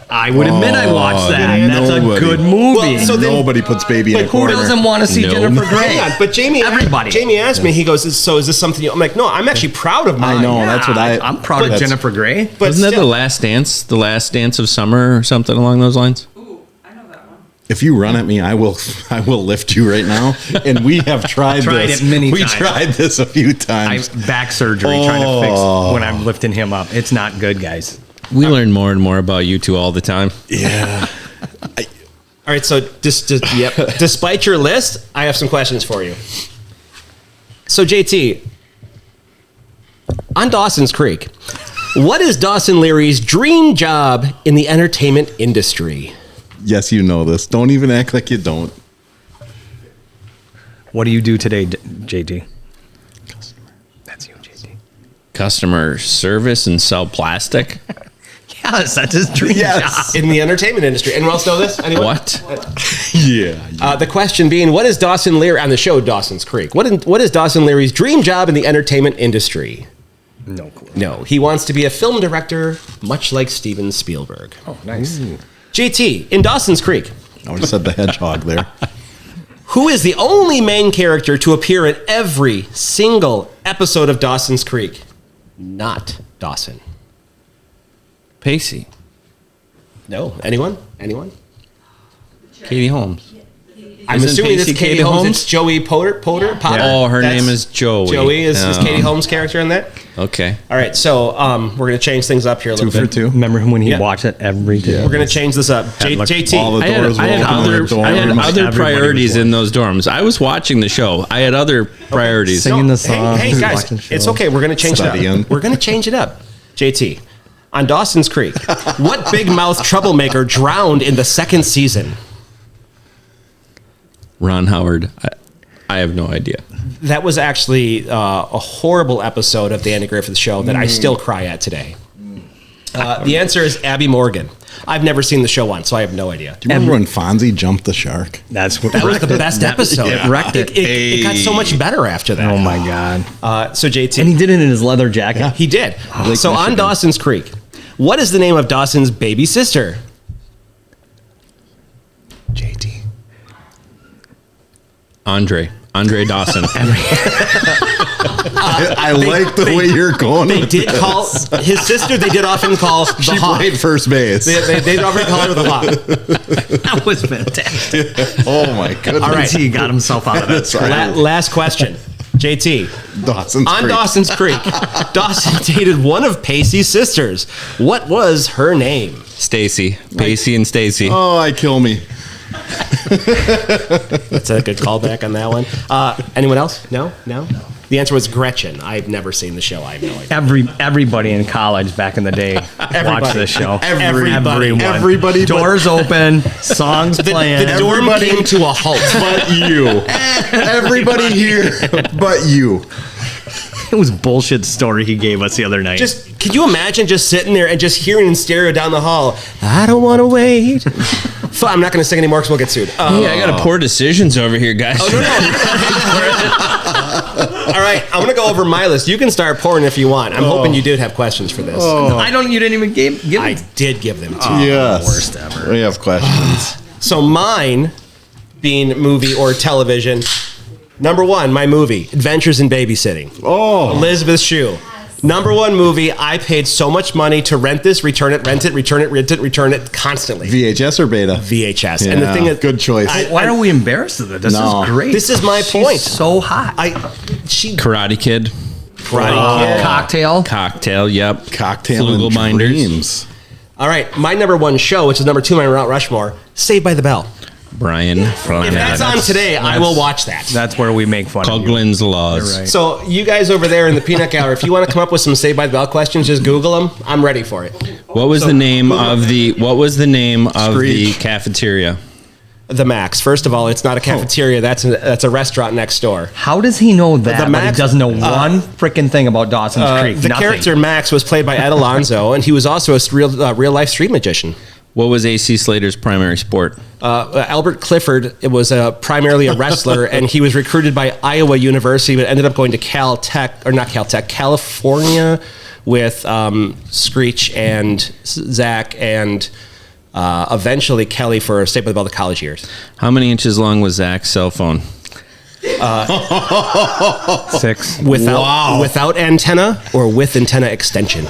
I would admit I watched that. That's a good movie. Well, so then- Nobody puts baby in a Who corner. doesn't want to see No. Jennifer Grey? Hang on, but Jamie asked me, he goes, "So is this something you..." I'm like, "No, I'm actually proud of mine." I know. That's what I'm proud of that's- Jennifer Grey. But Wasn't that still- The Last Dance? The Last Dance of Summer or something along those lines? Ooh, I know that one. If you run at me, I will lift you right now. And we have tried this. it many we times. tried this a few I times. back surgery trying to fix when I'm lifting him up. It's not good, guys. We learn more and more about you two all the time. Yeah. All right, so despite your list, I have some questions for you. So JT, on Dawson's Creek, what is Dawson Leary's dream job in the entertainment industry? Yes, you know this. Don't even act like you don't. What do you do today, JT? That's you, JT. Customer service and sell plastic? Yes, that's his dream Yes. job. In the entertainment industry. Anyone else know this? Anyone? What? Yeah. The question being, what is Dawson Leary on the show Dawson's Creek? What is Dawson Leary's dream job in the entertainment industry? No clue. No, he wants to be a film director, much like Steven Spielberg. Oh, nice. JT, in Dawson's Creek, I would have said the hedgehog there. who is the only main character to appear in every single episode of Dawson's Creek? Not Dawson. Pacey. No. Anyone? Katie Holmes. I'm Isn't assuming it's Pacey Katie Katie Holmes. Holmes? It's Joey Potter. Oh, her name is Joey. Joey is Oh. Katie Holmes' character in that. Okay. All right, so we're going to change things up here a little 2 for bit. 2. Remember when he Yeah. watched it every day? We're going to change this up. look, JT, all the I had, doors I had were open in other, the dorm I had room. other Everybody priorities was in those dorms. I was watching the show. I had other priorities. Singing the song. Hey guys, watching it's shows. okay. We're going to change it Studying. up. We're going to change it up. JT, on Dawson's Creek, what big mouth troublemaker drowned in the second season? Ron Howard. I have no idea. That was actually a horrible episode of the Andy Griffith Show that I still cry at today. The answer is Abby Morgan. I've never seen the show once, so I have no idea. Do you remember when Fonzie jumped the shark? That's what That was the best episode. It wrecked it. It got so much better after that. Oh my god! So JT, And he did it in his leather jacket. he did. Lake So on Michigan. Dawson's Creek, what is the name of Dawson's baby sister? JT. Andre Dawson. I like the way you're going. They with did this. call his sister. They did often call the She Hawk. played first base. They often call her the Hawk. That was fantastic. Oh my goodness. All right. He got himself out of that. That's right. Last question, JT. Dawson's On Creek. Dawson's Creek, Dawson dated one of Pacey's sisters. What was her name? Stacy. Pacey and Stacy. Oh, I kill me. That's a good callback on that one. Anyone else? No. The answer was Gretchen. I've never seen the show. I have no idea. Everybody in college back in the day watched this show. Everybody. Everyone. Everybody but- Doors open, songs playing. The dorm came to a halt. But you. Everybody here but you. It was a bullshit story he gave us the other night. Just Can you imagine just sitting there and just hearing in stereo down the hall, I don't want to wait. I'm not going to sing anymore because we'll get sued. Hey, I got poor decisions over here, guys. Oh, no. All right, I'm going to go over my list. You can start pouring if you want. I'm hoping you did have questions for this. You didn't even give I did give them to you. Yes. Worst ever. We have questions. So mine, being movie or television, number one, my movie, Adventures in Babysitting. Oh. Elizabeth Shue. Number one movie. I paid so much money to rent this, return it, rent it, return it, rent it, return it constantly. VHS or beta? VHS. Yeah, And the thing is, good choice. Why are we embarrassed of it? This No. is great. This is my point. So hot. Karate Kid. Karate Kid. Cocktail. Cocktail, yep. Cocktail Flugel and binders. dreams. All right, my number one show, which is number two on my Mount Rushmore, Saved by the Bell. Brian If that's on today, I will watch that. That's where we make fun Called of you. Glenn's Laws. Right. So you guys over there in the peanut gallery, if you want to come up with some Saved by the Bell questions, just Google them. I'm ready for it. What was the name of the Screech. cafeteria? The Max. First of all, it's not a cafeteria. That's a restaurant next door. How does he know that? The But Max- he doesn't know one freaking thing about Dawson's Creek. The Nothing. character Max was played by Ed Alonzo, and he was also a real life street magician. What was AC Slater's primary sport? Albert Clifford was primarily a wrestler, and he was recruited by Iowa University, but ended up going to California with Screech and Zach and eventually Kelly for Saved by the Bell the college years. How many inches long was Zach's cell phone? 6. Without antenna or with antenna extension.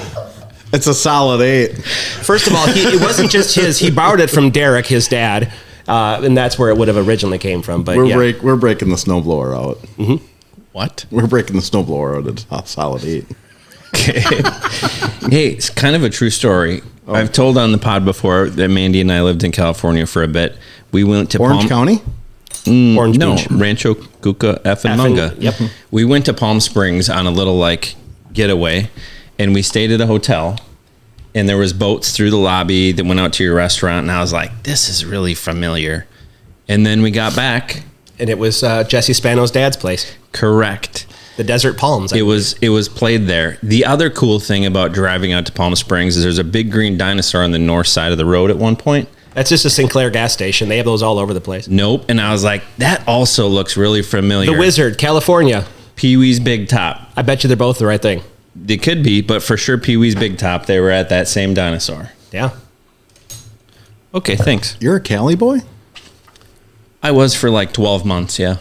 It's a solid 8. First of all, it wasn't just his. He borrowed it from Derek, his dad, and that's where it would have originally came from. But We're breaking the snowblower out. Mm-hmm. What? We're breaking the snowblower out at a solid 8. Hey, it's kind of a true story. I've told on the pod before that Mandy and I lived in California for a bit. We went to Orange County? Orange No, Beach. Rancho Cuca Munga. Yep. We went to Palm Springs on a little getaway, and we stayed at a hotel. And there was boats through the lobby that went out to your restaurant, and I was like, "This is really familiar." And then we got back. And it was Jesse Spano's dad's place, Correct. the Desert Palms. It was played there. The other cool thing about driving out to Palm Springs is there's a big green dinosaur on the north side of the road at one point. That's just a Sinclair gas station. They have those all over the place. Nope. And I was like, that also looks really familiar. The Wizard, California. Pee-wee's Big Top. I bet you they're both the right thing. They could be, but for sure Pee-wee's Big Top, they were at that same dinosaur. Yeah. Okay, thanks. You're a Cali boy? I was for 12 months, yeah.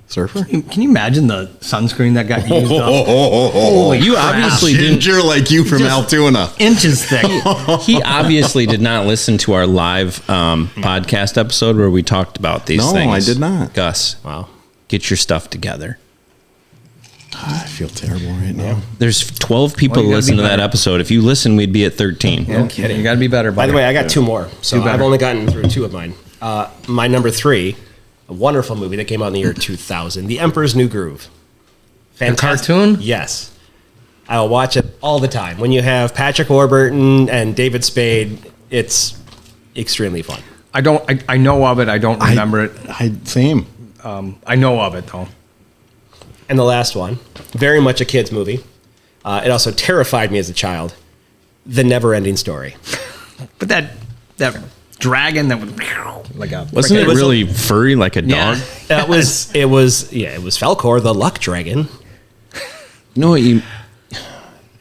Surfer? Can you imagine the sunscreen that got used up? Holy You obviously didn't. Ginger like you from Altoona. Inches thick. He obviously did not listen to our live podcast episode where we talked about these No, things. I did not. Gus, Wow. get your stuff together. I feel terrible right now. There's 12 people Well, you who gotta listen be to that better. episode. If you listen, we'd be at 13. No kidding. You got to be better. By the way, I got two more. So better. I've only gotten through two of mine. My number 3, a wonderful movie that came out in the year 2000, The Emperor's New Groove. Fantastic. cartoon? Yes. I'll watch it all the time. When you have Patrick Warburton and David Spade, it's extremely fun. I don't. I know of it. I don't remember it. Same. I know of it though. And the last one, very much a kid's movie. It also terrified me as a child. The Never-Ending Story. But that dragon that would like a Wasn't it was a- really furry like a dog? It was Falkor, the luck dragon. No, you.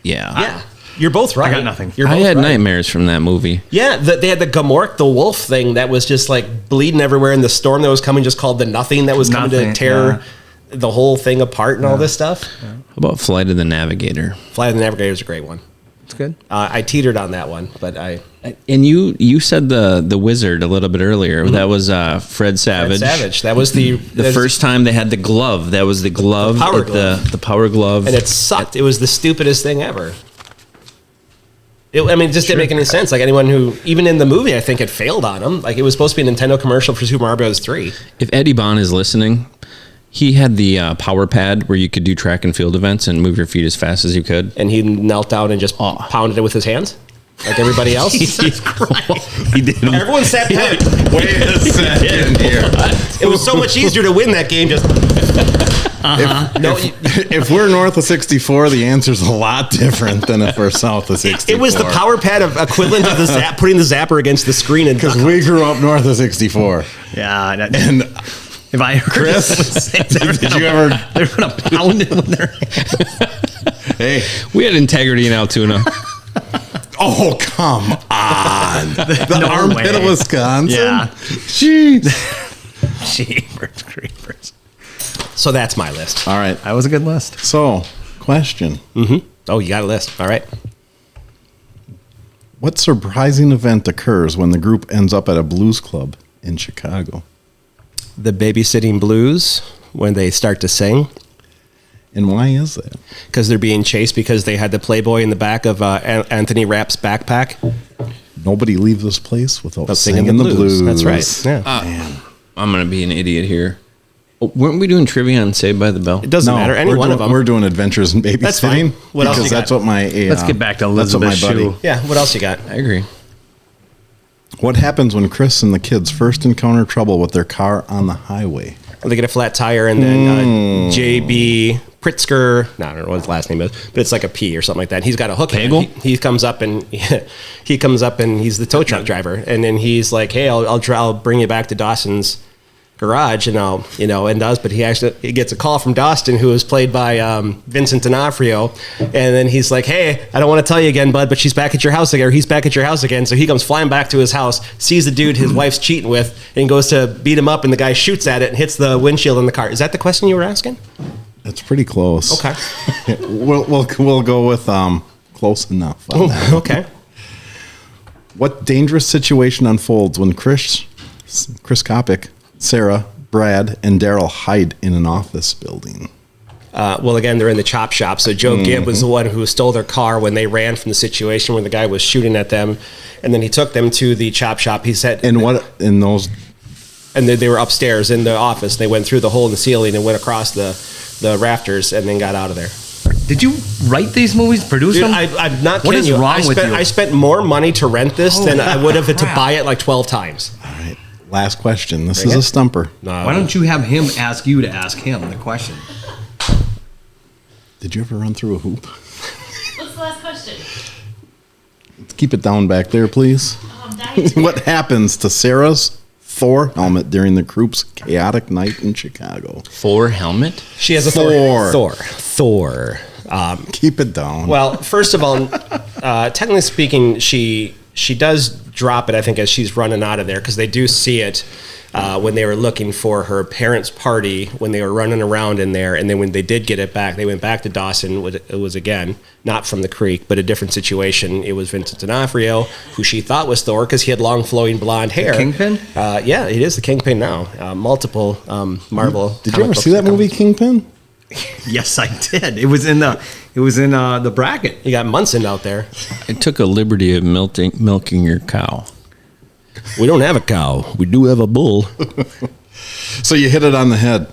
Yeah. Yeah, you're both right. I got nothing. You're I both had right. nightmares from that movie. Yeah, they had the Gamork, the wolf thing that was just bleeding everywhere, and the storm that was coming, just called the Nothing, that was coming to Nothing, tear the whole thing apart and all this stuff. How about Flight of the Navigator? Flight of the Navigator is a great one. It's good. I teetered on that one, but And you said the wizard a little bit earlier. That was Fred Savage. Savage. That was the first time they had the glove. That was the glove. The power at glove. The power glove. and it sucked. It was the stupidest thing ever. It just didn't make any sense. Anyone who, even in the movie, I think it failed on him. It was supposed to be a Nintendo commercial for Super Mario Bros. 3. If Eddie Bond is listening, he had the power pad where you could do track and field events and move your feet as fast as you could. And he knelt down and just pounded it with his hands, like everybody else. He did. Everyone sat tight. Wait a second here. It was so much easier to win that game. Just If we're north of 64, the answer's a lot different than if we're south of 64. It was the power pad of equivalent of the putting the zapper against the screen. And Because we grew up north of 64. Yeah. And If I heard Chris, did you ever? They're gonna pound it when they're. hey, We had integrity in Altoona. oh, come on. The No armpit way. of Wisconsin? Yeah. Jeez. Jeepers creepers. so that's my list. All right. That was a good list. So, question. Oh, you got a list. All right. What surprising event occurs when the group ends up at a blues club in Chicago? The Babysitting Blues, when they start to sing, And why is that? because they're being chased because they had the Playboy in the back of Anthony Rapp's backpack. Nobody leaves this place without Of singing the blues. That's right. Yeah. Man. I'm going to be an idiot here. Oh, weren't we doing trivia on Saved by the Bell? It doesn't matter. Any we're one doing, of them. We're doing Adventures in Babysitting. That's fine. What else because you that's got? what my. Let's get back to that's what my Elizabeth buddy. Shue. Yeah. What else you got? I agree. What happens when Chris and the kids first encounter trouble with their car on the highway? They get a flat tire, and then JB Pritzker, no, I don't know what his last name is, but it's like a P or something like that. He's got a hook. Pagel? He comes up and he's the tow truck driver, and then he's like, "Hey, I'll bring you back to Dawson's garage," and but he gets a call from Dawson, who is played by Vincent D'Onofrio, and then he's like, "Hey, I don't want to tell you again, bud, but she's back at your house again, or he's back at your house again." So he comes flying back to his house, sees the dude his wife's cheating with, and goes to beat him up, and the guy shoots at it and hits the windshield in the car. Is that the question you were asking? That's pretty close. Okay. We'll go with close enough on that. Okay. What dangerous situation unfolds when Chris Kopic, Sarah, Brad, and Daryl hide in an office building? Well, again, they're in the chop shop. So Joe Gibb was the one who stole their car when they ran from the situation where the guy was shooting at them, and then he took them to the chop shop. He said, And what in those? and they were upstairs in the office. They went through the hole in the ceiling and went across the rafters, and then got out of there. Did you write these movies? Produce Dude, them? I'm not What kidding is you. wrong with you? I spent more money to rent this than I would have to crap. buy it like 12 times. All right. Last question. This Bring is it. a stumper. Why don't you have him ask you to ask him the question? Did you ever run through a hoop? What's the last question? Let's keep it down back there, please. Oh, I'm dying to What happens to Sarah's Thor helmet during the group's chaotic night in Chicago? Thor helmet? She has a Thor. Thor. Keep it down. Well, first of all, technically speaking, she does drop it, I think, as she's running out of there, because they do see it when they were looking for her parents' party, when they were running around in there. And then when they did get it back, they went back to Dawson. It was, again, not from the creek, but a different situation. It was Vincent D'Onofrio, who she thought was Thor because he had long flowing blonde hair. Kingpin? Yeah, it is the Kingpin now. Multiple Marvel. Did you ever see that movie, Kingpin? Yes, I did. It was in the bracket. You got Munson out there. I took a liberty of milking your cow. We don't have a cow. We do have a bull. So you hit it on the head.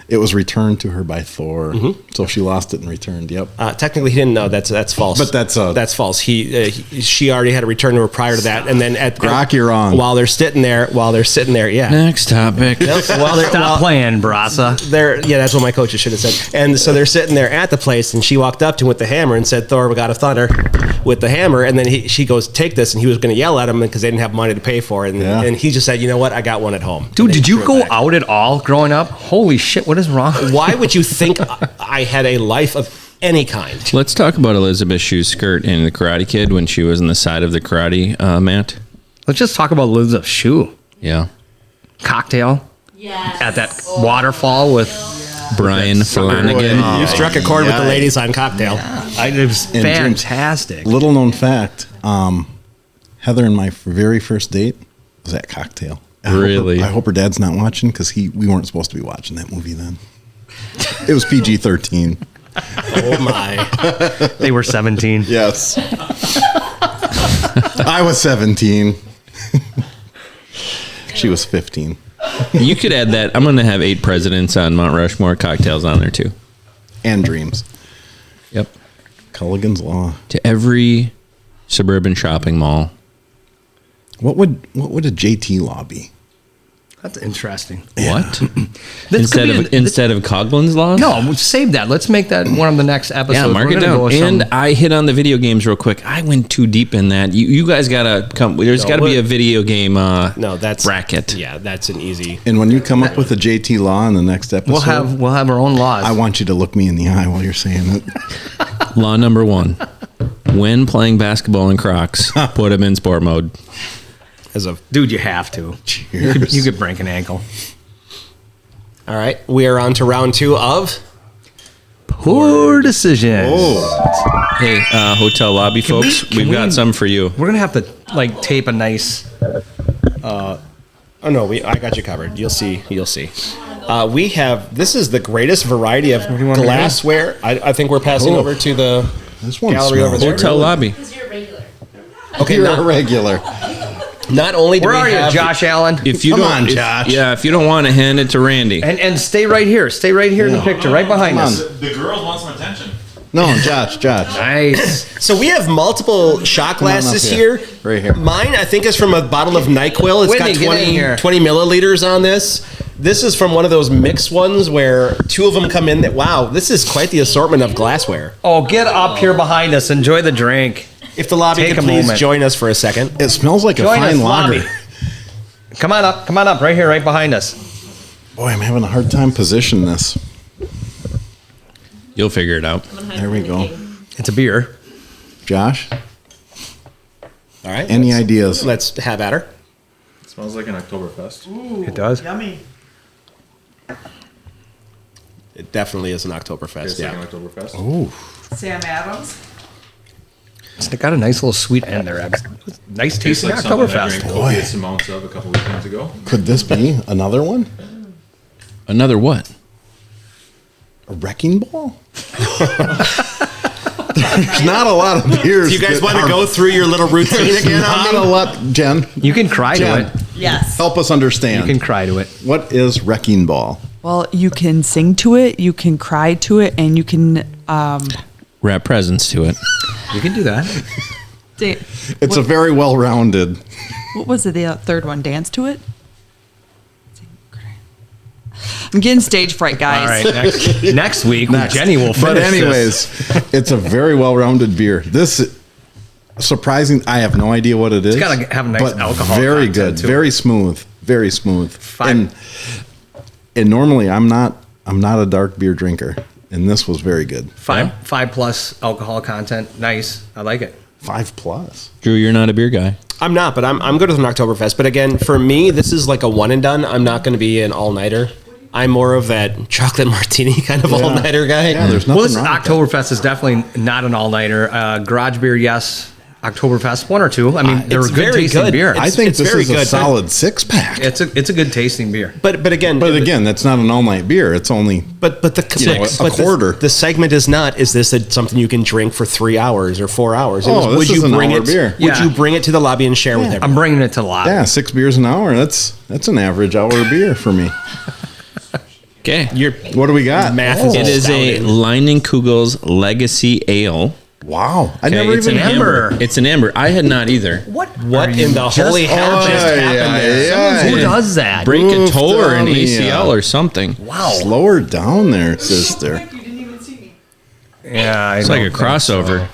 It was returned to her by Thor. So she lost it and returned. Yep. Technically, he didn't know. That's false. But that's false. She already had a return to her prior to that, and then at Brock, you're wrong. While they're sitting there, yeah. Next topic. Stop playing, Brasa. That's what my coaches should have said. And so they're sitting there at the place, and she walked up to him with the hammer and said, "Thor, God of Thunder," with the hammer. And then she goes, "Take this," and he was going to yell at him because they didn't have money to pay for it. And he just said, "You know what? I got one at home." Dude, And they did you threw it go back. out at all growing up? Holy shit, what is wrong? Why would you think I had a life of any kind? Let's talk about Elizabeth Shue's skirt in The Karate Kid when she was on the side of the karate mat. Let's just talk about Elizabeth Shue. Yeah. Cocktail Yes. at that waterfall with Brian Flanagan. You struck a chord with the ladies on Cocktail. it was And James, fantastic. Little known fact, Heather and my very first date was at Cocktail. Really? I hope her dad's not watching because we weren't supposed to be watching that movie then. It was PG-13. Oh my! They were 17. Yes. I was 17. She was 15. You could add that. I'm going to have 8 presidents on Mount Rushmore, cocktails on there too. And Dreams. Yep. Culligan's Law. To every suburban shopping mall. What would a JT Law be? That's interesting. What? This could be instead of Coughlin's Laws? No, save that. Let's make that one of the next episodes. Yeah, mark We're it gonna down. go with And some- I hit on the video games real quick. I went too deep in that. You guys gotta come. There's got to be a video game. No, that's bracket. Yeah, that's an easy. And when you come up with a JT law in the next episode, we'll have our own laws. I want you to look me in the eye while you're saying it. Law number 1: when playing basketball in Crocs, put them in sport mode. As a Dude, you have to. You could break an ankle. all right, we are on to round 2 of. Poor decisions. Hey, hotel lobby folks, we've got some for you. We're gonna have to like tape a nice. Oh no, I got you covered. You'll see. We have. This is the greatest variety of you want to glassware. I think we're passing over to the This one gallery over smells there. Hotel lobby. Because you're regular. Okay, You're not, a regular. not only do Where we are have you, Josh Allen? If you Come don't, on, if- Josh. yeah, if you don't want to hand it to Randy. And stay right here. Stay right here in the picture, right behind Come us. on. The girls want some attention. No, Josh. Nice. So we have multiple shot glasses up here. here. Right here. Mine, I think, is from a bottle of NyQuil. It's Whitney, got get in here. 20 milliliters on this. This is from one of those mixed ones where 2 of them come in. That wow, this is quite the assortment of glassware. Oh, get up here behind us. Enjoy the drink. If the lobby Take could a please moment. join us for a second. It smells like Join a us, fine lager. lobby. Come on up. Come on up. Right here, right behind us. Boy, I'm having a hard time positioning this. You'll figure it out. There we go. It's a beer. Josh, All right. any ideas? Let's have at her. It smells like an Oktoberfest. It does. Yummy. It definitely is an Oktoberfest. Tastes Yeah. like an Oktoberfest. Sam Adams. It's got a nice little sweet end there. Nice Tastes tasting like something I Oktoberfest. drank copious amounts of a couple weekends ago. Could this be another one? Another what? A wrecking ball? There's not a lot of beers. Do you guys that want to are- go through your little routine There's again? not a lot, Jen. You can cry to Jen, it. Yes. help us You understand. can cry to it. What is wrecking ball? Well, you can sing to it, you can cry to it, and you can Wrap presents to it. You can do that. It's a very well-rounded. what was it? The third one, dance to it. I'm getting stage fright, guys. All right. Next week, Jenny will finish But this. anyways, it's a very well-rounded beer. This surprising. I have no idea what it is. It's gotta have a nice but alcohol Very content, good. too. Very smooth. Very smooth. Fine. And normally I'm not a dark beer drinker, and this was very good. Five plus alcohol content. Nice. I like it. 5+. Drew, you're not a beer guy. I'm not, but I'm good with an Oktoberfest. But again, for me, this is like a one and done. I'm not going to be an all-nighter. I'm more of that chocolate martini kind of all-nighter guy. Yeah, there's nothing Well, this wrong with that. Oktoberfest is definitely not an all-nighter. Garage beer, yes. Oktoberfest, 1 or 2. I mean, they're it's a good very tasting good. beer. I think it's this very is a good. solid 6-pack. It's a good tasting beer. But again, That's not an all-night beer. It's only but the Six. but A quarter. The segment is not. Is this something you can drink for 3 hours or 4 hours? It Oh, this would is you an bring hour it? beer. Would Yeah. you bring it to the lobby and share with everyone? I'm bringing it to the lobby. yeah, 6 beers an hour. That's an average hour beer for me. Okay. Your What do we got? math is It is a astounding. Leinenkugel's Legacy Ale. Wow. I Okay, never it's even an amber. It's an amber. I had not either. What in the holy hell just happened there? Who does that? Break a toe or an down, ACL yeah. or something. Wow. Slow her down there, sister. You didn't even see me. Yeah, It's like a crossover.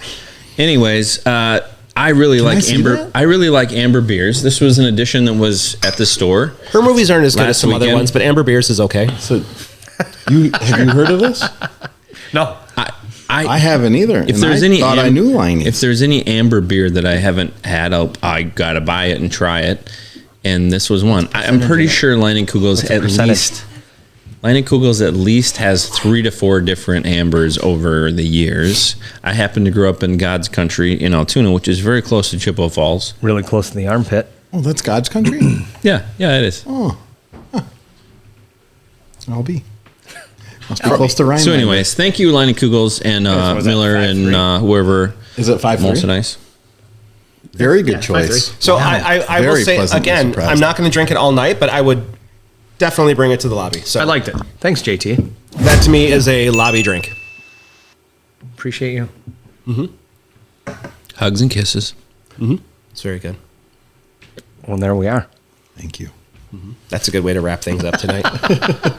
Anyways, I really like see amber. that? I really like amber beers. This was an edition that was at the store. Her movies aren't as good as Last some other weekend. ones, but Amber Beers is okay. So, have you heard of this? No. I haven't either. If and there's I any, thought I knew Liney's. if there's any amber beer that I haven't had, I gotta buy it and try it. And this was one. I'm pretty sure Leinenkugel's at least. Leinenkugel's at least has 3 to 4 different ambers over the years. I happen to grow up in God's country in Altoona, which is very close to Chippewa Falls. Really close to the armpit. Oh, that's God's country. Yeah, it is. I'll be. Must be close to Ryan. So, anyways, thank you, Leinenkugel's and was that, Miller and 5-3? whoever. Is it 5-3? Molson Ice. Very good choice. So I will Very say pleasantly again, surprised. I'm not going to drink it all night, but I would definitely bring it to the lobby. So I liked it. Thanks, JT. that to me is a lobby drink. Appreciate you. Hugs and kisses. It's very good. Well, there we are. Thank you. That's a good way to wrap things up tonight.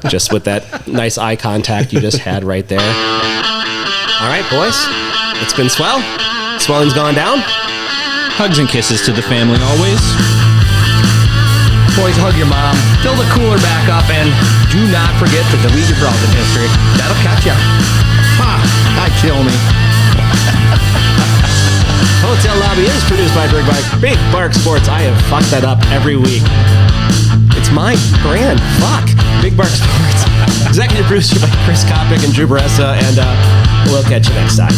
Just with that nice eye contact you just had right there. All right, boys. It's been swell. Swelling's gone down. Hugs and kisses to the family always. Boys, hug your mom. Fill the cooler back up, and do not forget to delete your browsing history. That'll catch you. Ha! That kill me. Hotel Lobby is produced by Big Bark Sports. I have fucked that up every week. It's my brand. Fuck. Big Bark Sports. Executive producer by Chris Kopic and Drew Baressa, and we'll catch you next time.